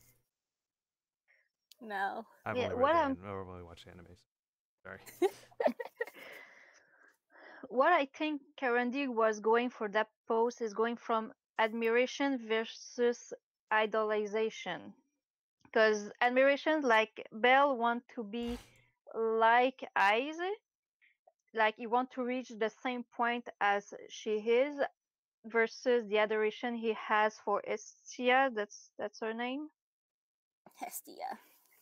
Mel. I've Yeah, only what read I'm I've only watched animes. Sorry. what I think Karandi was going for that post is going from admiration versus idolization. Because admiration, like Belle want to be like Izzy, like you want to reach the same point as she is, versus the adoration he has for Estia. That's her name. Hestia.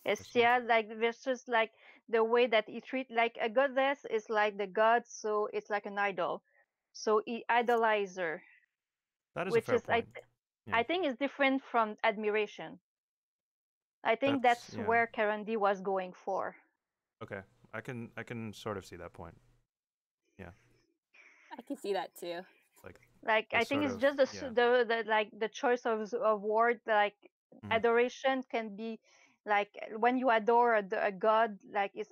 Estia, like versus like the way that he treat, like a goddess is like the god, so it's like an idol. So he idolize her, That is a which fair is point. Yeah. I think is different from admiration. I think that's Yeah. where Karandi was going for. Okay. I can sort of see that point. Yeah. I can see that too. Like The I think sort it's of, just yeah. the like the choice of word. Like Mhm. adoration can be like when you adore a god, like it's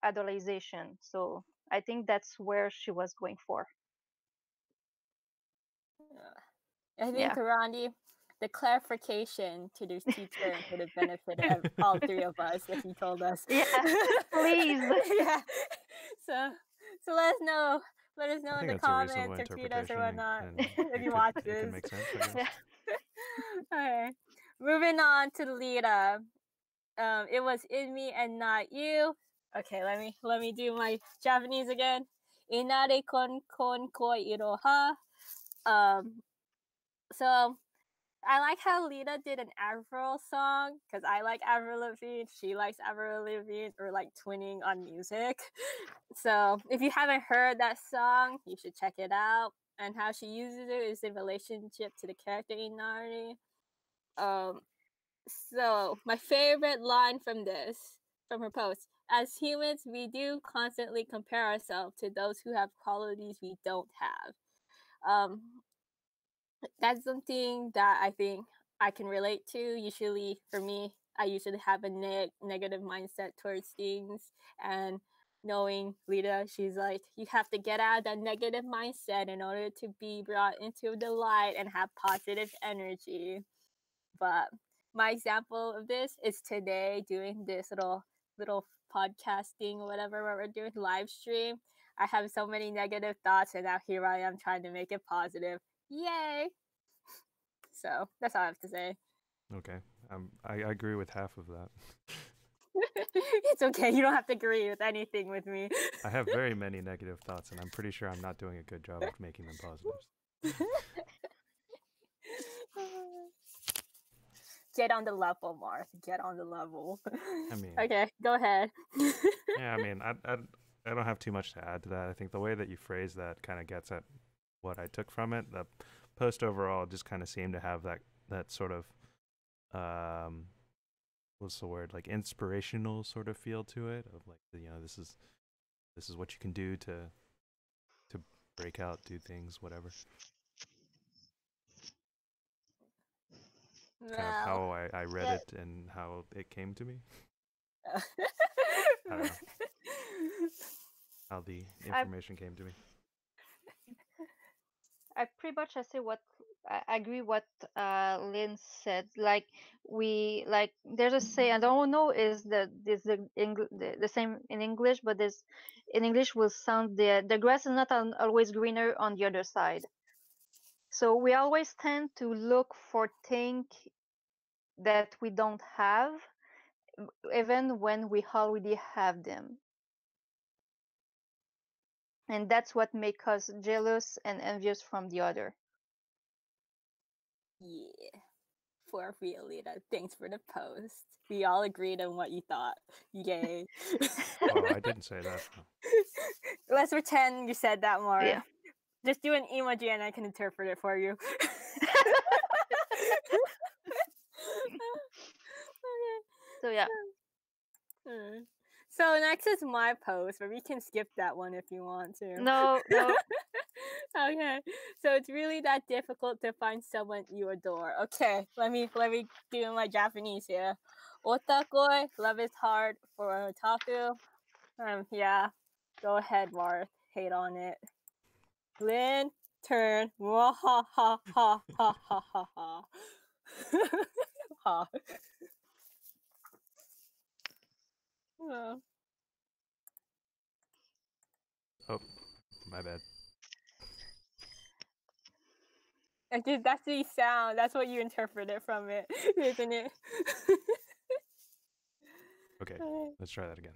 adoration. So I think that's where she was going for. I think Yeah. Karandi, the clarification to those two terms would have benefited all three of us if you told us. Yeah. Please. Yeah. So let us know. Let us know I in think the that's a reasonable comments or tweet us or interpretation, whatnot and if you watch it could this. make sense, I guess. Okay. Moving on to Lita. It was in me and not you. Okay, let me do my Japanese again. Inare kon koi iroha. So I like how Lita did an Avril song because I like Avril Lavigne. She likes Avril Lavigne, or like twinning on music. So if you haven't heard that song, you should check it out. And how she uses it is in relationship to the character Inari. So my favorite line from her post: as humans, we do constantly compare ourselves to those who have qualities we don't have. Um, that's something that I think I can relate to. Usually, for me, I usually have a negative mindset towards things. And knowing Lita, she's like, you have to get out of that negative mindset in order to be brought into the light and have positive energy. But my example of this is today doing this little podcasting or whatever where we're doing live stream. I have so many negative thoughts, and now here I am trying to make it positive. Yay! So that's all I have to say. Okay. I agree with half of that. It's okay. You don't have to agree with anything with me. I have very many negative thoughts, and I'm pretty sure I'm not doing a good job of making them positives. Get on the level, Marth. Get on the level. I mean, okay, go ahead. yeah, I mean, I don't have too much to add to that. I think the way that you phrase that kind of gets at what I took from it. The post overall just kind of seemed to have that sort of what's the word, like inspirational sort of feel to it, of like, you know, this is what you can do to break out, do things, whatever. Kind of how I read it and how it came to me. I don't know how the information came to me. I pretty much I agree what Lynn said. Like there's a say, I don't know is the same in English, but this in English will sound the grass is not always greener on the other side. So we always tend to look for things that we don't have, even when we already have them. And that's what makes us jealous and envious from the other. Yeah. For real, Lita. Thanks for the post. We all agreed on what you thought. Yay. Oh, I didn't say that. Let's pretend you said that more. Yeah. Just do an emoji and I can interpret it for you. So yeah. So next is my post, but we can skip that one if you want to. No. Okay. So it's really that difficult to find someone you adore. Okay, let me do my Japanese here. Otakoi, love is hard for otaku. Yeah. Go ahead, Marth. Hate on it. Lynn, turn. Wah ha ha ha ha ha ha ha. Ha. Oh. Oh, my bad. That's the sound. That's what you interpreted from it, isn't it? Okay, let's try that again.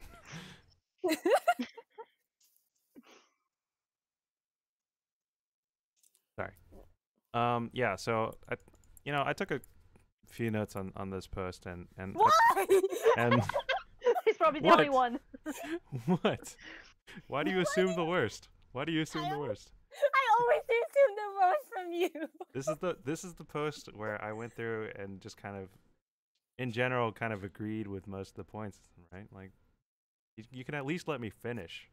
Sorry. Yeah. So I took a few notes on this post and Why? and He's probably the only one. What? Why do you assume the worst? Why do you assume the worst? I always assume the worst from you. This is the post where I went through and just kind of, in general, kind of agreed with most of the points, right? Like, you can at least let me finish.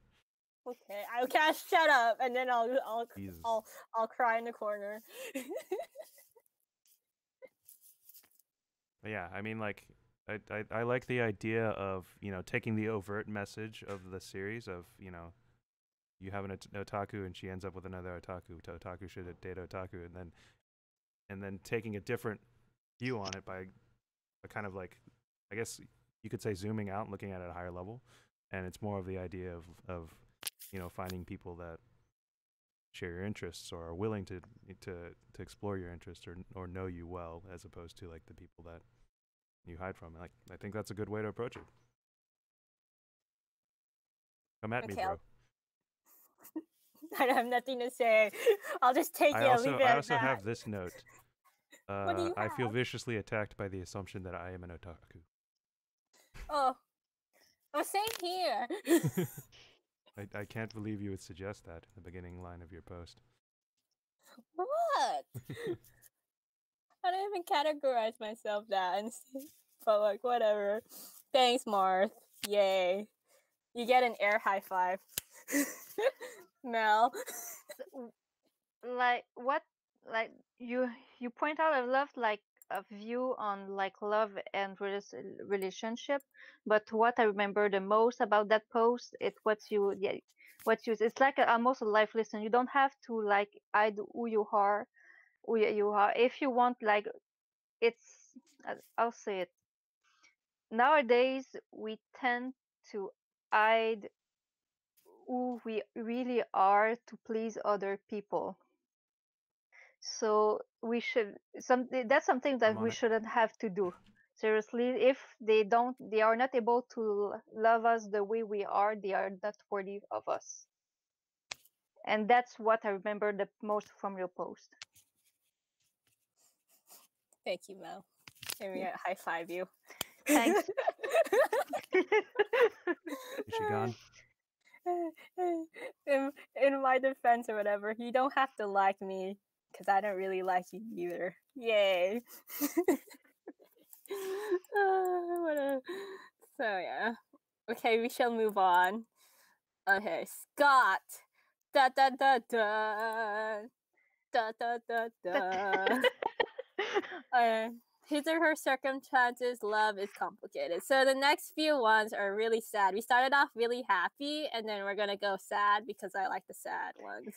Okay, I'll shut up, and then I'll cry in the corner. But yeah, I mean, like, I like the idea of, taking the overt message of the series of, you have an otaku and she ends up with another otaku. Otaku should date otaku, and then taking a different view on it by kind of like, I guess you could say, zooming out and looking at it at a higher level. And it's more of the idea of finding people that share your interests or are willing to explore your interests or know you well, as opposed to like the people that you hide from. Like, I think that's a good way to approach it. Come at me, bro. I have nothing to say. I'll just take it and leave it I at also that. have this note. What do you have? I feel viciously attacked by the assumption that I am an otaku. Oh, same here. I can't believe you would suggest that in the beginning line of your post. What? I don't even categorize myself that, but like whatever. Thanks, Marth. Yay. You get an air high five. Mel. Like what? Like you point out, I love like a view on like love and relationship. But what I remember the most about that post, it what you yeah, what you it's like almost a life lesson. You don't have to like hide who you are, you are. If you want, like it's I'll say it. Nowadays, we tend to hide who we really are to please other people. So we should that's something that I'm we on it. shouldn't have to do. Seriously, if they are not able to love us the way we are, they are not worthy of us. And that's what I remember the most from your post. Thank you, Mel. Let me Yeah. high five you. Thanks. Is she gone? in my defense or whatever, you don't have to like me because I don't really like you either. Yay. So yeah. Okay, we shall move on. Okay, Scott. Da da da da. Da da da da. His or her circumstances, love is complicated. So the next few ones are really sad. We started off really happy, and then we're gonna go sad because I like the sad ones.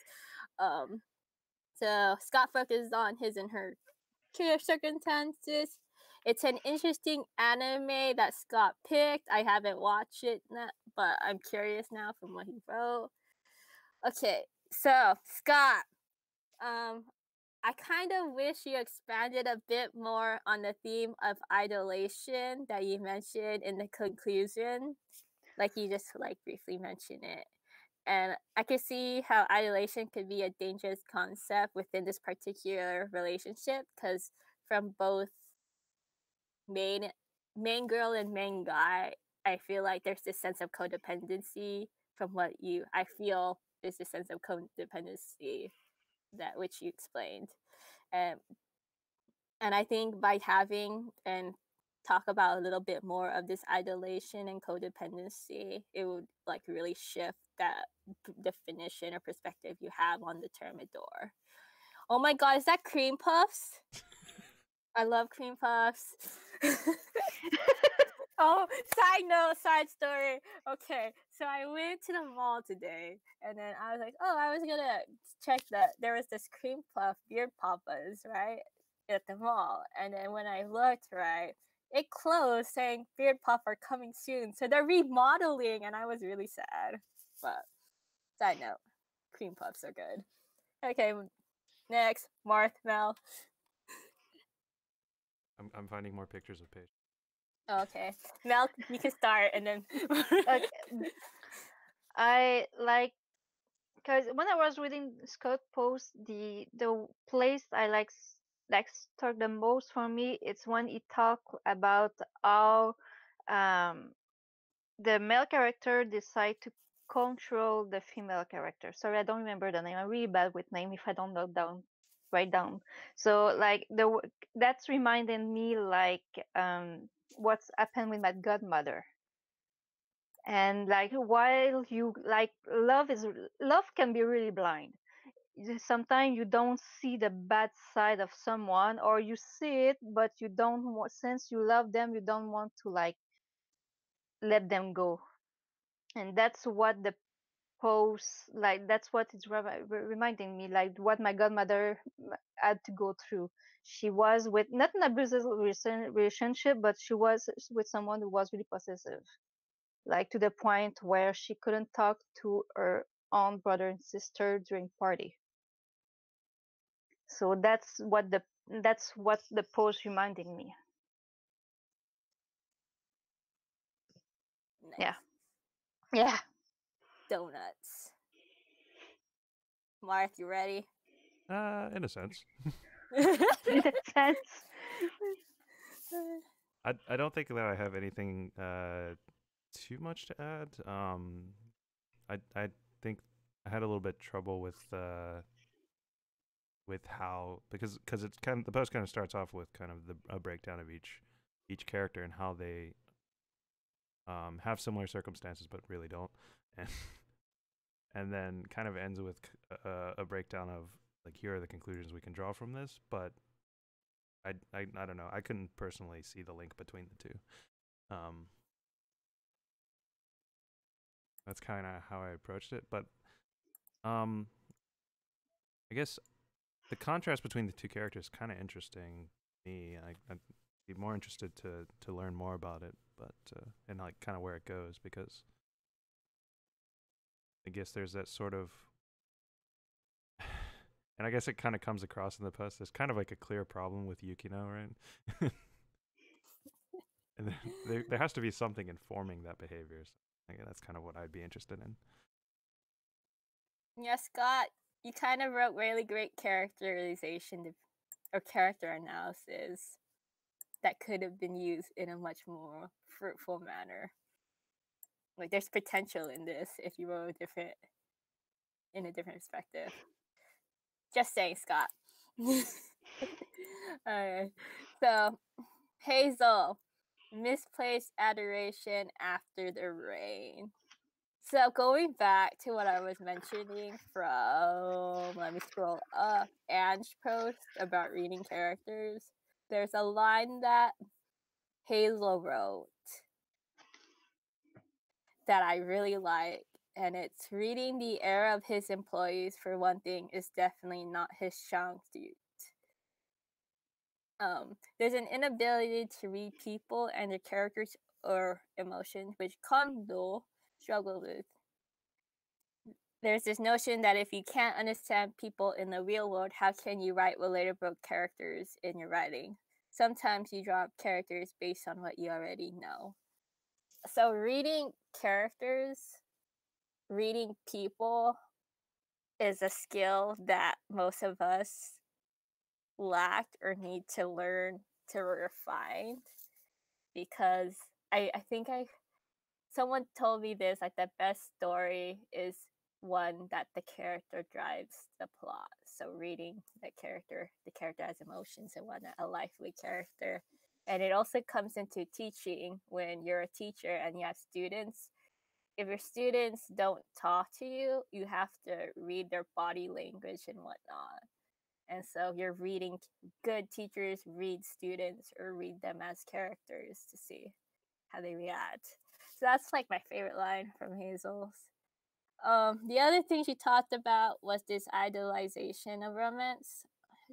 So Scott focuses on his and her circumstances. It's an interesting anime that Scott picked. I haven't watched it, but I'm curious now from what he wrote. Okay, so Scott, I kind of wish you expanded a bit more on the theme of idolation that you mentioned in the conclusion. Like you just like briefly mentioned it. And I could see how idolation could be a dangerous concept within this particular relationship because from both main main girl and main guy, I feel like there's this sense of codependency from what you I feel there's this sense of codependency that which you explained. Um, and I think by having and talk about a little bit more of this idolation and codependency, it would like really shift that definition or perspective you have on the term adore. Oh my god, is that cream puffs? I love cream puffs. Oh, side note, side story. Okay, so I went to the mall today, and then I was like, oh, I was gonna check that there was this cream puff beard papas, right, at the mall. And then when I looked, right, it closed saying beard puff are coming soon. So they're remodeling, and I was really sad. But side note, cream puffs are good. Okay, next, Marth Mel. I'm finding more pictures of Paige. Okay, Mel, you can start, and then. Okay. I like because when I was reading Scott post, the place I like stuck the most for me, it's when he talk about how um the male character decide to control the female character. Sorry, I don't remember the name. I'm really bad with name if I don't note down, write down. So like that's reminding me like what's happened with my godmother. And like while you like love can be really blind. Sometimes you don't see the bad side of someone, or you see it but you don't want, since you love them, you don't want to like let them go. And that's what the post like that's what it's reminding me, like what my godmother had to go through. She was with not an abusive relationship, but she was with someone who was really possessive, like to the point where she couldn't talk to her own brother and sister during party. So that's what the post reminding me. Yeah. Nice. Yeah. Donuts. Marth, you ready? In a sense. In a sense. I don't think that I have anything too much to add. I think I had a little bit trouble with how because it's kind of the post kind of starts off with kind of a breakdown of each character and how they have similar circumstances but really don't, and and then kind of ends with a breakdown of like, here are the conclusions we can draw from this, but I don't know. I couldn't personally see the link between the two. That's kind of how I approached it, but I guess the contrast between the two characters is kind of interesting to me. I'd be more interested to learn more about it, but and like kind of where it goes, because I guess there's that sort of, and I guess it kind of comes across in the post. There's kind of like a clear problem with Yukino, right? And there has to be something informing that behavior. So I guess that's kind of what I'd be interested in. Yeah, Scott, you kind of wrote really great characterization or character analysis that could have been used in a much more fruitful manner. Like, there's potential in this if you wrote in a different perspective. Just saying, Scott. Alright. So, Hazel, misplaced adoration after the rain. So going back to what I was mentioning from, let me scroll up, Ange's post about reading characters, there's a line that Hazel wrote that I really like, and it's reading the error of his employees, for one thing, is definitely not his strong suit. There's an inability to read people and their characters or emotions, which Kondo struggled with. There's this notion that if you can't understand people in the real world, how can you write relatable characters in your writing? Sometimes you draw up characters based on what you already know. So reading characters, reading people is a skill that most of us lack or need to learn to refine, because I think someone told me this, like, the best story is one that the character drives the plot. So reading the character has emotions and whatnot, a lively character. And it also comes into teaching when you're a teacher and you have students. If your students don't talk to you, you have to read their body language and whatnot. And so you're reading, good teachers read students or read them as characters to see how they react. So that's like my favorite line from Hazel's. The other thing she talked about was this idolization of romance.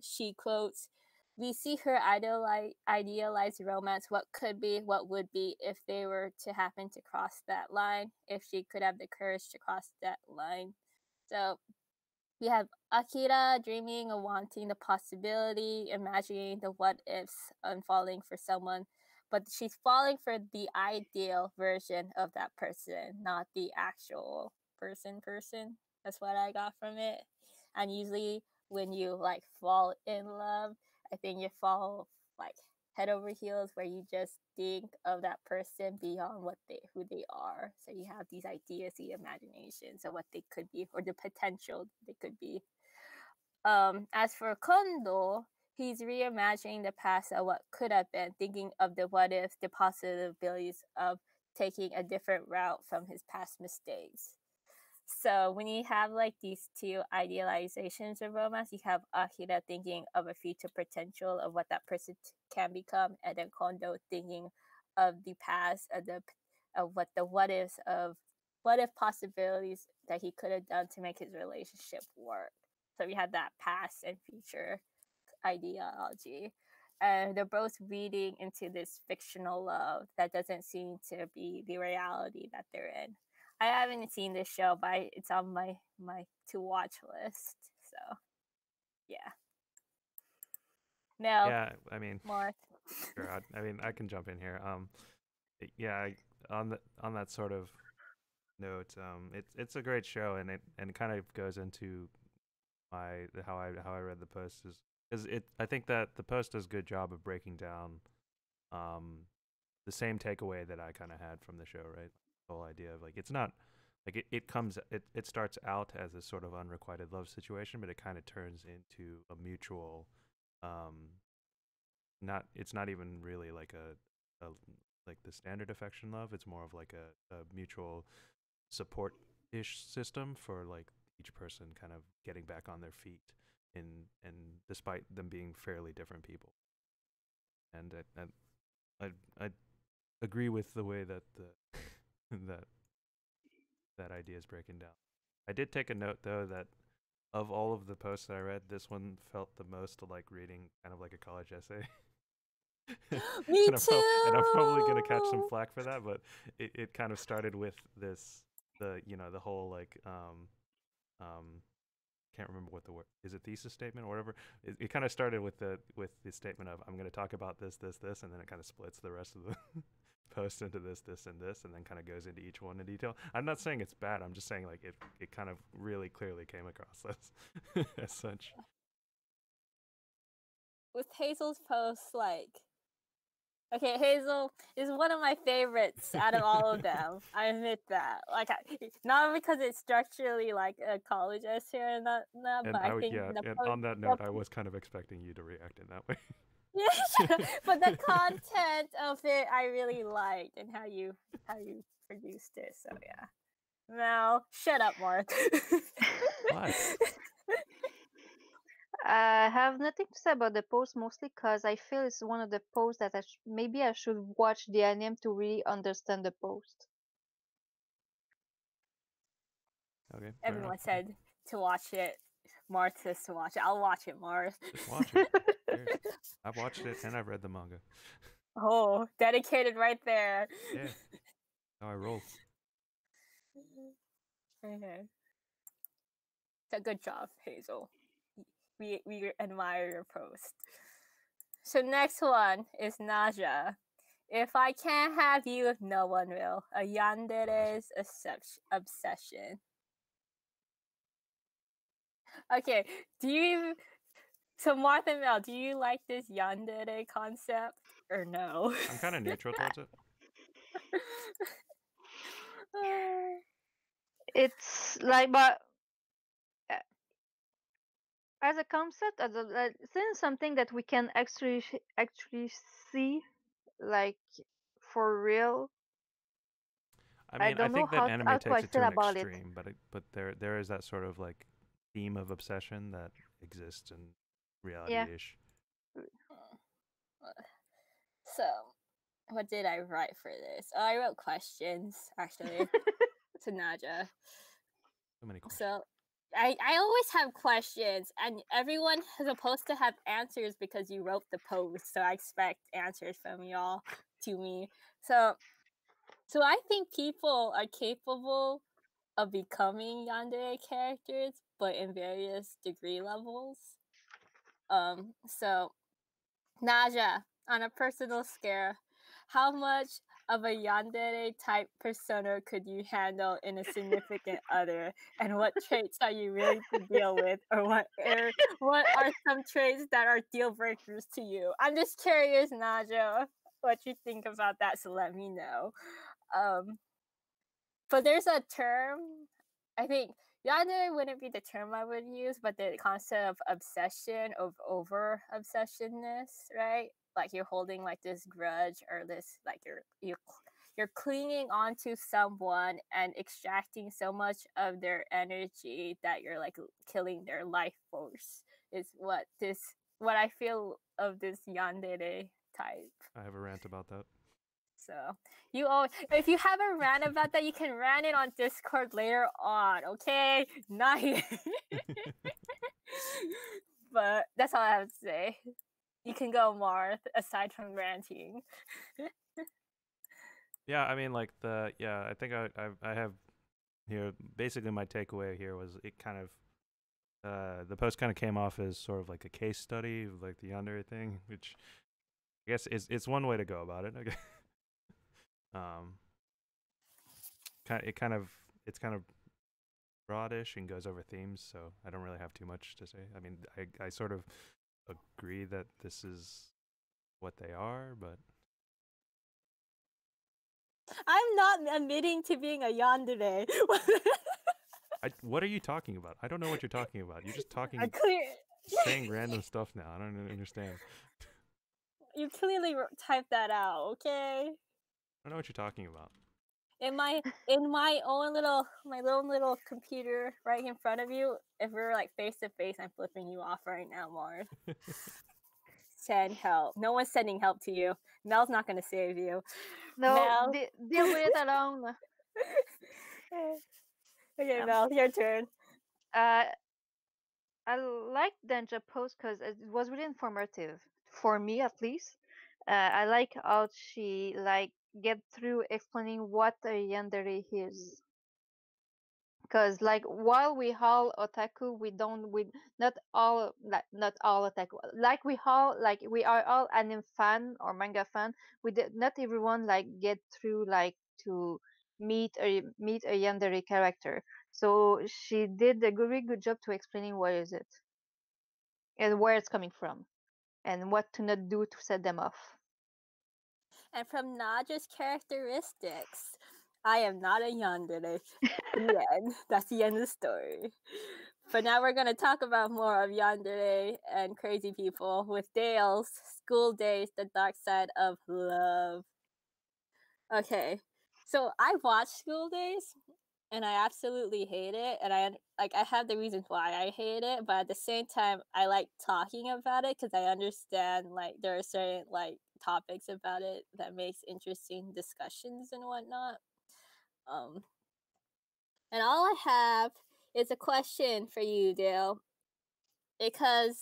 She quotes, "We see her idealize romance, what could be, what would be if they were to happen to cross that line, if she could have the courage to cross that line." So we have Akira dreaming of wanting the possibility, imagining the what ifs unfolding for someone, but she's falling for the ideal version of that person, not the actual person. That's what I got from it. And usually when you like fall in love, I think you fall like head over heels, where you just think of that person beyond who they are. So you have these ideas, the imaginations of what they could be, or the potential they could be. As for Kondo, he's reimagining the past of what could have been, thinking of the what ifs, the possibilities of taking a different route from his past mistakes. So when you have like these two idealizations of romance, you have Akira thinking of a future potential of what that person can become, and then Kondo thinking of the past, of what ifs, of what if possibilities that he could have done to make his relationship work. So we have that past and future ideology, and they're both reading into this fictional love that doesn't seem to be the reality that they're in. I haven't seen this show, but it's on my to watch list. So yeah. Mel, Yeah, I mean, more. sure. I mean, I can jump in here. Yeah, on that sort of note, it's a great show, and it kind of goes into how I read the post, is because I think that the post does a good job of breaking down um the same takeaway that I kind of had from the show, right? The whole idea of like, it's not like it starts out as a sort of unrequited love situation, but it kind of turns into a mutual, not it's not even really like a like the standard affection love. It's more of like a mutual support ish system for like each person kind of getting back on their feet in and despite them being fairly different people. And I agree with the way that the that that idea is breaking down. I did take a note though that of all of the posts that I read, this one felt the most like reading kind of like a college essay. Me and too. And I'm probably gonna catch some flack for that, but it kind of started with the whole like can't remember what the word is, a thesis statement or whatever. It kind of started with the statement of I'm going to talk about this, and then it kind of splits the rest of the post into this, and this, and then kind of goes into each one in detail. I'm not saying it's bad. I'm just saying like it kind of really clearly came across as such. With Hazel's posts, like, okay, Hazel is one of my favorites out of all of them. I admit that. Like, not because it's structurally like a college essay or not, And but I think and on that note, I was kind of expecting you to react in that way. yeah, but the content of it I really liked, and how you produced it. So yeah. Now, shut up, Mark. What? I have nothing to say about the post, mostly because I feel it's one of the posts that maybe I should watch the anime to really understand the post. Okay. Everyone said to watch it. Marth says to watch it. I'll watch it, Marth. Just watch it. I've watched it and I've read the manga. Oh, dedicated right there. Yeah. How I roll. Okay. So good job, Hazel. We admire your post. So next one is Naja. If I can't have you, no one will. A yandere's obsession. Okay, do you... So Martha Mel, do you like this yandere concept or no? I'm kind of neutral towards it. It's like, but as a concept, since something that we can actually see, like for real. I mean, I don't know think that how anime to I takes it feel to an about it. extreme, but there is that sort of like theme of obsession that exists in reality-ish. So, what did I write for this? Oh, I wrote questions, actually, to Naja. So many questions. So, I always have questions, and everyone is supposed to have answers because you wrote the post, so I expect answers from y'all to me. So I think people are capable of becoming yandere characters, but in various degree levels. So Naja, on a personal scale, how much of a yandere type persona could you handle in a significant other, and what traits are you willing to deal with, or what are some traits that are deal breakers to you? I'm just curious, Naja, what you think about that, so let me know. But there's a term, I think yandere wouldn't be the term I would use, but the concept of obsession, of over obsessionness, right? Like you're holding like this grudge, or this like you're clinging onto someone and extracting so much of their energy that you're like killing their life force, is what I feel of this yandere type. I have a rant about that. So if you have a rant about that, you can rant it on Discord later on, okay? Not here. But that's all I have to say. You can go, Marth, aside from ranting. Yeah, I mean, like I think I have here. Basically, my takeaway here was it kind of the post kind of came off as sort of like a case study of like the yandere thing, which I guess it's one way to go about it. Okay. It's kind of broadish and goes over themes, so I don't really have too much to say. I mean, I sort of agree that this is what they are, but I'm not admitting to being a yandere. what are you talking about? I don't know what you're talking about. You're just talking, saying random stuff now. I don't understand. You clearly typed that out, okay? what you're talking about. In my own little computer right in front of you, if we're like face to face, I'm flipping you off right now, Mars. Send help. No one's sending help to you. Mel's not gonna save you. No, Mel. deal with it alone. Okay, Um, Mel, your turn. uh, I like Danja post because it was really informative for me, at least. I like how she like get through explaining what a yandere is. Because like while we all otaku, we not all not all otaku. Like we are all anime fan or manga fan. We did not everyone like get through like to meet a yandere character. So she did a really good job to explaining what is it and where it's coming from and what to not do to set them off. And from Naja's characteristics, I am not a yandere. The end. That's the end of the story. But now we're going to talk about more of yandere and crazy people with Dale's School Days, The Dark Side of Love. Okay, so I watched School Days and I absolutely hate it, and I have the reasons why I hate it, but at the same time I like talking about it because I understand like there are certain like topics about it that makes interesting discussions and whatnot. Um, and all I have is a question for you, Dale, because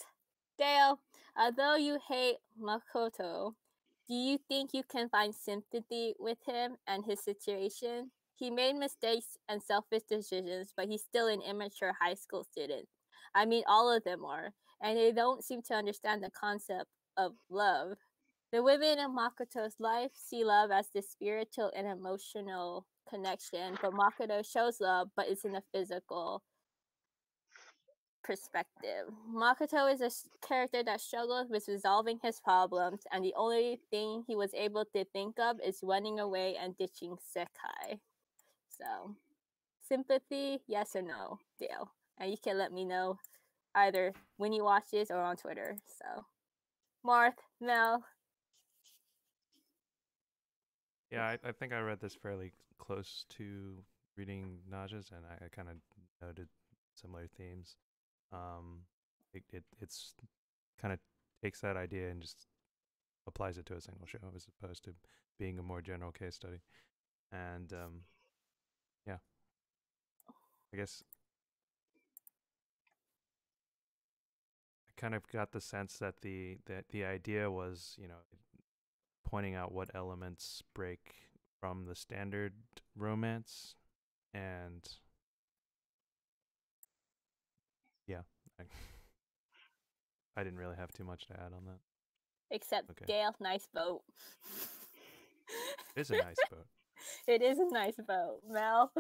Dale, although you hate Makoto, do you think you can find sympathy with him and his situation? He made mistakes and selfish decisions, but he's still an immature high school student. I mean, all of them are, and they don't seem to understand the concept of love. The women in Makoto's life see love as this spiritual and emotional connection, but Makoto shows love, but it's in a physical perspective. Makoto is a character that struggles with resolving his problems, and the only thing he was able to think of is running away and ditching Sekai. So, sympathy, yes or no, Dale? And you can let me know either when you watch this or on Twitter. So, Marth, Mel. Yeah, I think I read this fairly close to reading Naja's, and I kind of noted similar themes. It's kind of takes that idea and just applies it to a single show as opposed to being a more general case study. And yeah, I guess I kind of got the sense that the idea was, you know, pointing out what elements break from the standard romance, and yeah, I, I didn't really have too much to add on that. Except Okay. Dale, nice boat. It is a nice boat. It is a nice boat, Mel.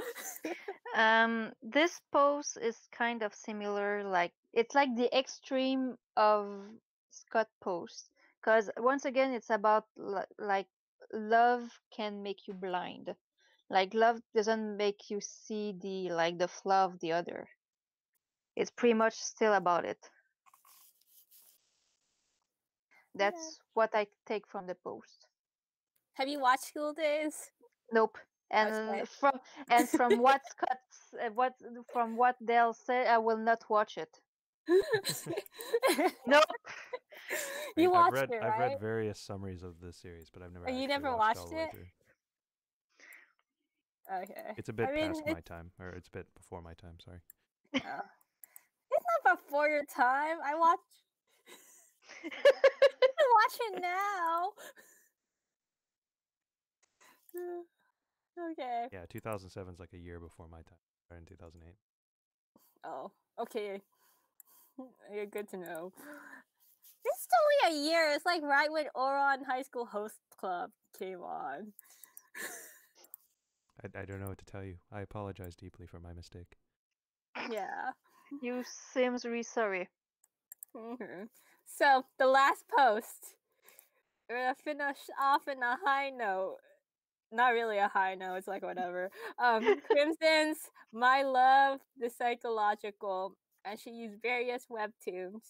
This pose is kind of similar. Like it's like the extreme of Scott pose, because once again, it's about like love can make you blind. Like love doesn't make you see the flaw of the other. It's pretty much still about it. That's what I take from the post. Have you watched School Days? Nope. Okay. From what from what Dale said, I will not watch it. Nope. You I've watched read it, I've right? read various summaries of this series, but I've never You actually never watched all watched the way it? through. Okay. It's a bit I mean, past my time, or it's a bit before my time. Sorry. uh, it's not before your time. I watch it now. Okay. Yeah, 2007 is like a year before my time. Right in 2008. Oh, okay. Yeah, good to know. It's only a year. It's like right when Oron High School Host Club came on. I don't know what to tell you. I apologize deeply for my mistake. Yeah. You seems really sorry. So the last post, we're gonna finish off in a high note. Not really a high note. It's like whatever. Crimson's My Love, the Psychological, and she used various webtoons.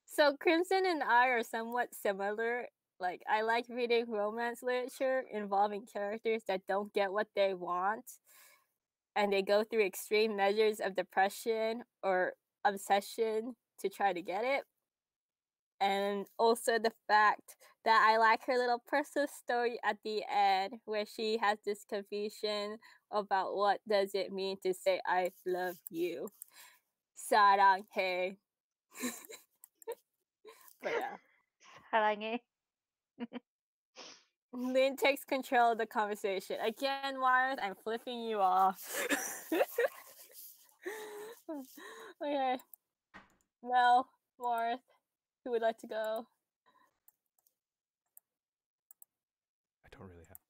So Crimson and I are somewhat similar, Like, I like reading romance literature involving characters that don't get what they want and they go through extreme measures of depression or obsession to try to get it. And also the fact that I like her little personal story at the end where she has this confusion about what does it mean to say I love you. 사랑해. But yeah. 사랑해. Lynn takes control of the conversation. Again, Mars, I'm flipping you off. Okay. Well, Mars, who would like to go? I don't really have to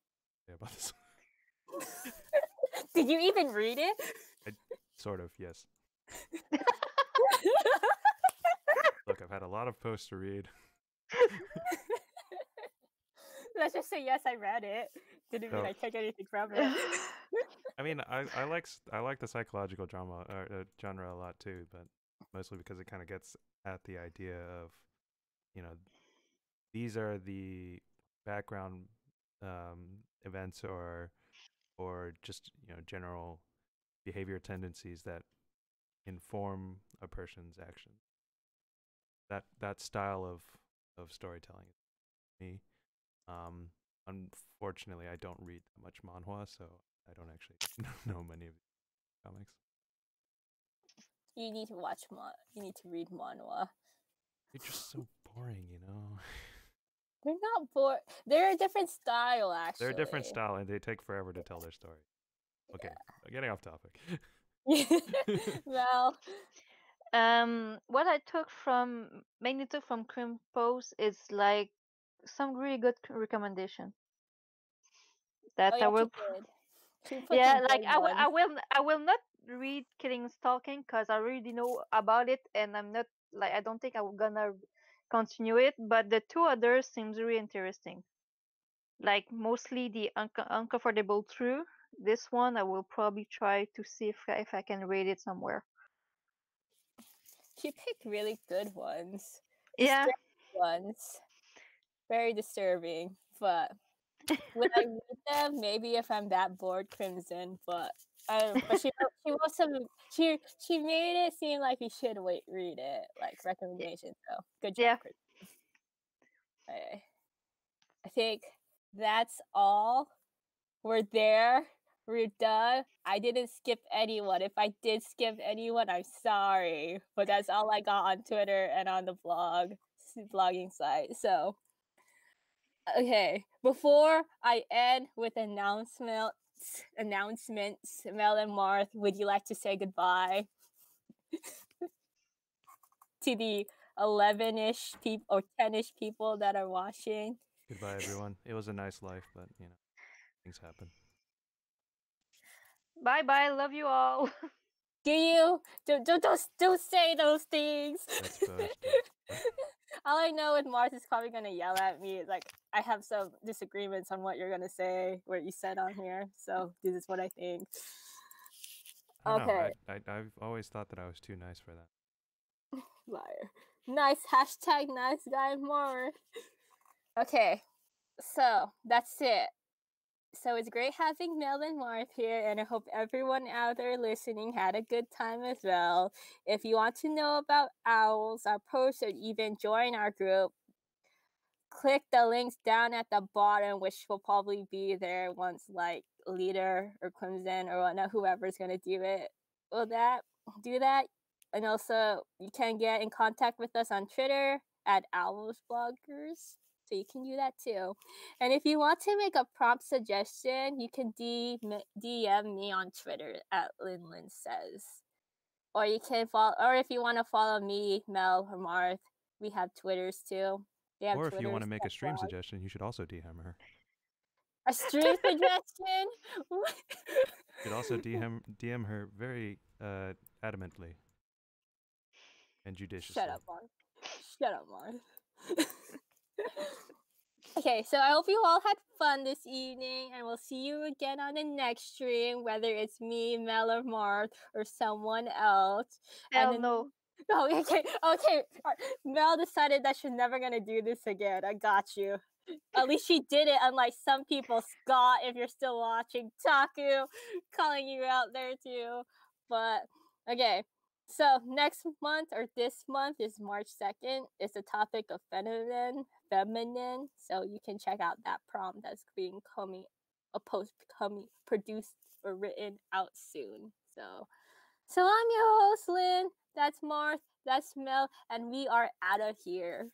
say about this. Did you even read it? Sort of, yes. Look, I've had a lot of posts to read. Let's just say yes, I read it. Didn't mean No. I take anything from it. I mean, I like the psychological drama genre a lot too, but mostly because it kind of gets at the idea of, you know, these are the background events or just, you know, general behavior tendencies that inform a person's actions. That style of storytelling is me. Unfortunately, I don't read that much manhwa, so I don't actually know many of the comics. You need to watch you need to read manhwa. They're just so boring, you know. They're not bored. They're a different style, actually. They're a different style, and they take forever to tell their story. Okay, getting off topic. Well, What I mainly took from Crim Post is like some really good recommendation that oh I yeah, will. she did. She put Yeah, some like good ones. I will not read Killing Stalking because I already know about it, and I'm not like I don't think I'm gonna continue it. But the two others seems really interesting. Like mostly the Uncomfortable Truth. This one I will probably try to see if I can read it somewhere. She picked really good ones. Yeah. Strange ones. Very disturbing. But would I read them? Maybe if I'm that bored, Crimson. But she wrote some. She made it seem like you should read it, like recommendations. So good job, Yeah. Crimson. Okay. I think that's all. We're there. We're done. I didn't skip anyone. If I did skip anyone, I'm sorry. But that's all I got on Twitter and on the blogging site. So, okay. Before I end with announcements, Mel and Marth, would you like to say goodbye to the 11-ish people or 10-ish people that are watching? Goodbye, everyone. It was a nice life, but you know, things happen. Bye bye. Love you all. Do you don't say those things? That's supposed to. All I know is Mars is probably gonna yell at me. Like I have some disagreements on what you're gonna say, what you said on here. So this is what I think. I don't Okay. know. I've always thought that I was too nice for that. Liar. Nice hashtag nice guy Mars. Okay. So that's it. So it's great having Mel and Marth here, and I hope everyone out there listening had a good time as well. If you want to know about OWLS, our post, or even join our group, click the links down at the bottom, which will probably be there once like Leader or Crimson or whatnot, whoever's gonna do it, will do that. And also, you can get in contact with us on Twitter at OWLS Bloggers. So you can do that too. And if you want to make a prompt suggestion, you can DM me on Twitter at Linlin Says. Or you can follow, or if you want to follow me, Mel or Marth, we have Twitters too. They have Or if you want Twitters to make a that stream blog. suggestion, you should also DM her. A stream suggestion? You should also DM her very adamantly and judiciously. Shut up, Marth. Shut up, Marth. Okay, so I hope you all had fun this evening, and we'll see you again on the next stream, whether it's me, Mel, or Marth, or someone else. Hell and then, no. Oh, okay. Mel decided that she's never gonna do this again. I got you. At least she did it, unlike some people. Scott, if you're still watching, Taku, calling you out there too. But okay, so next month or this month is March 2nd. It's the topic of feminine. So you can check out that prompt that's being a post coming produced or written out soon. So I'm your host, Lynn. That's Marth. That's Mel, and we are out of here.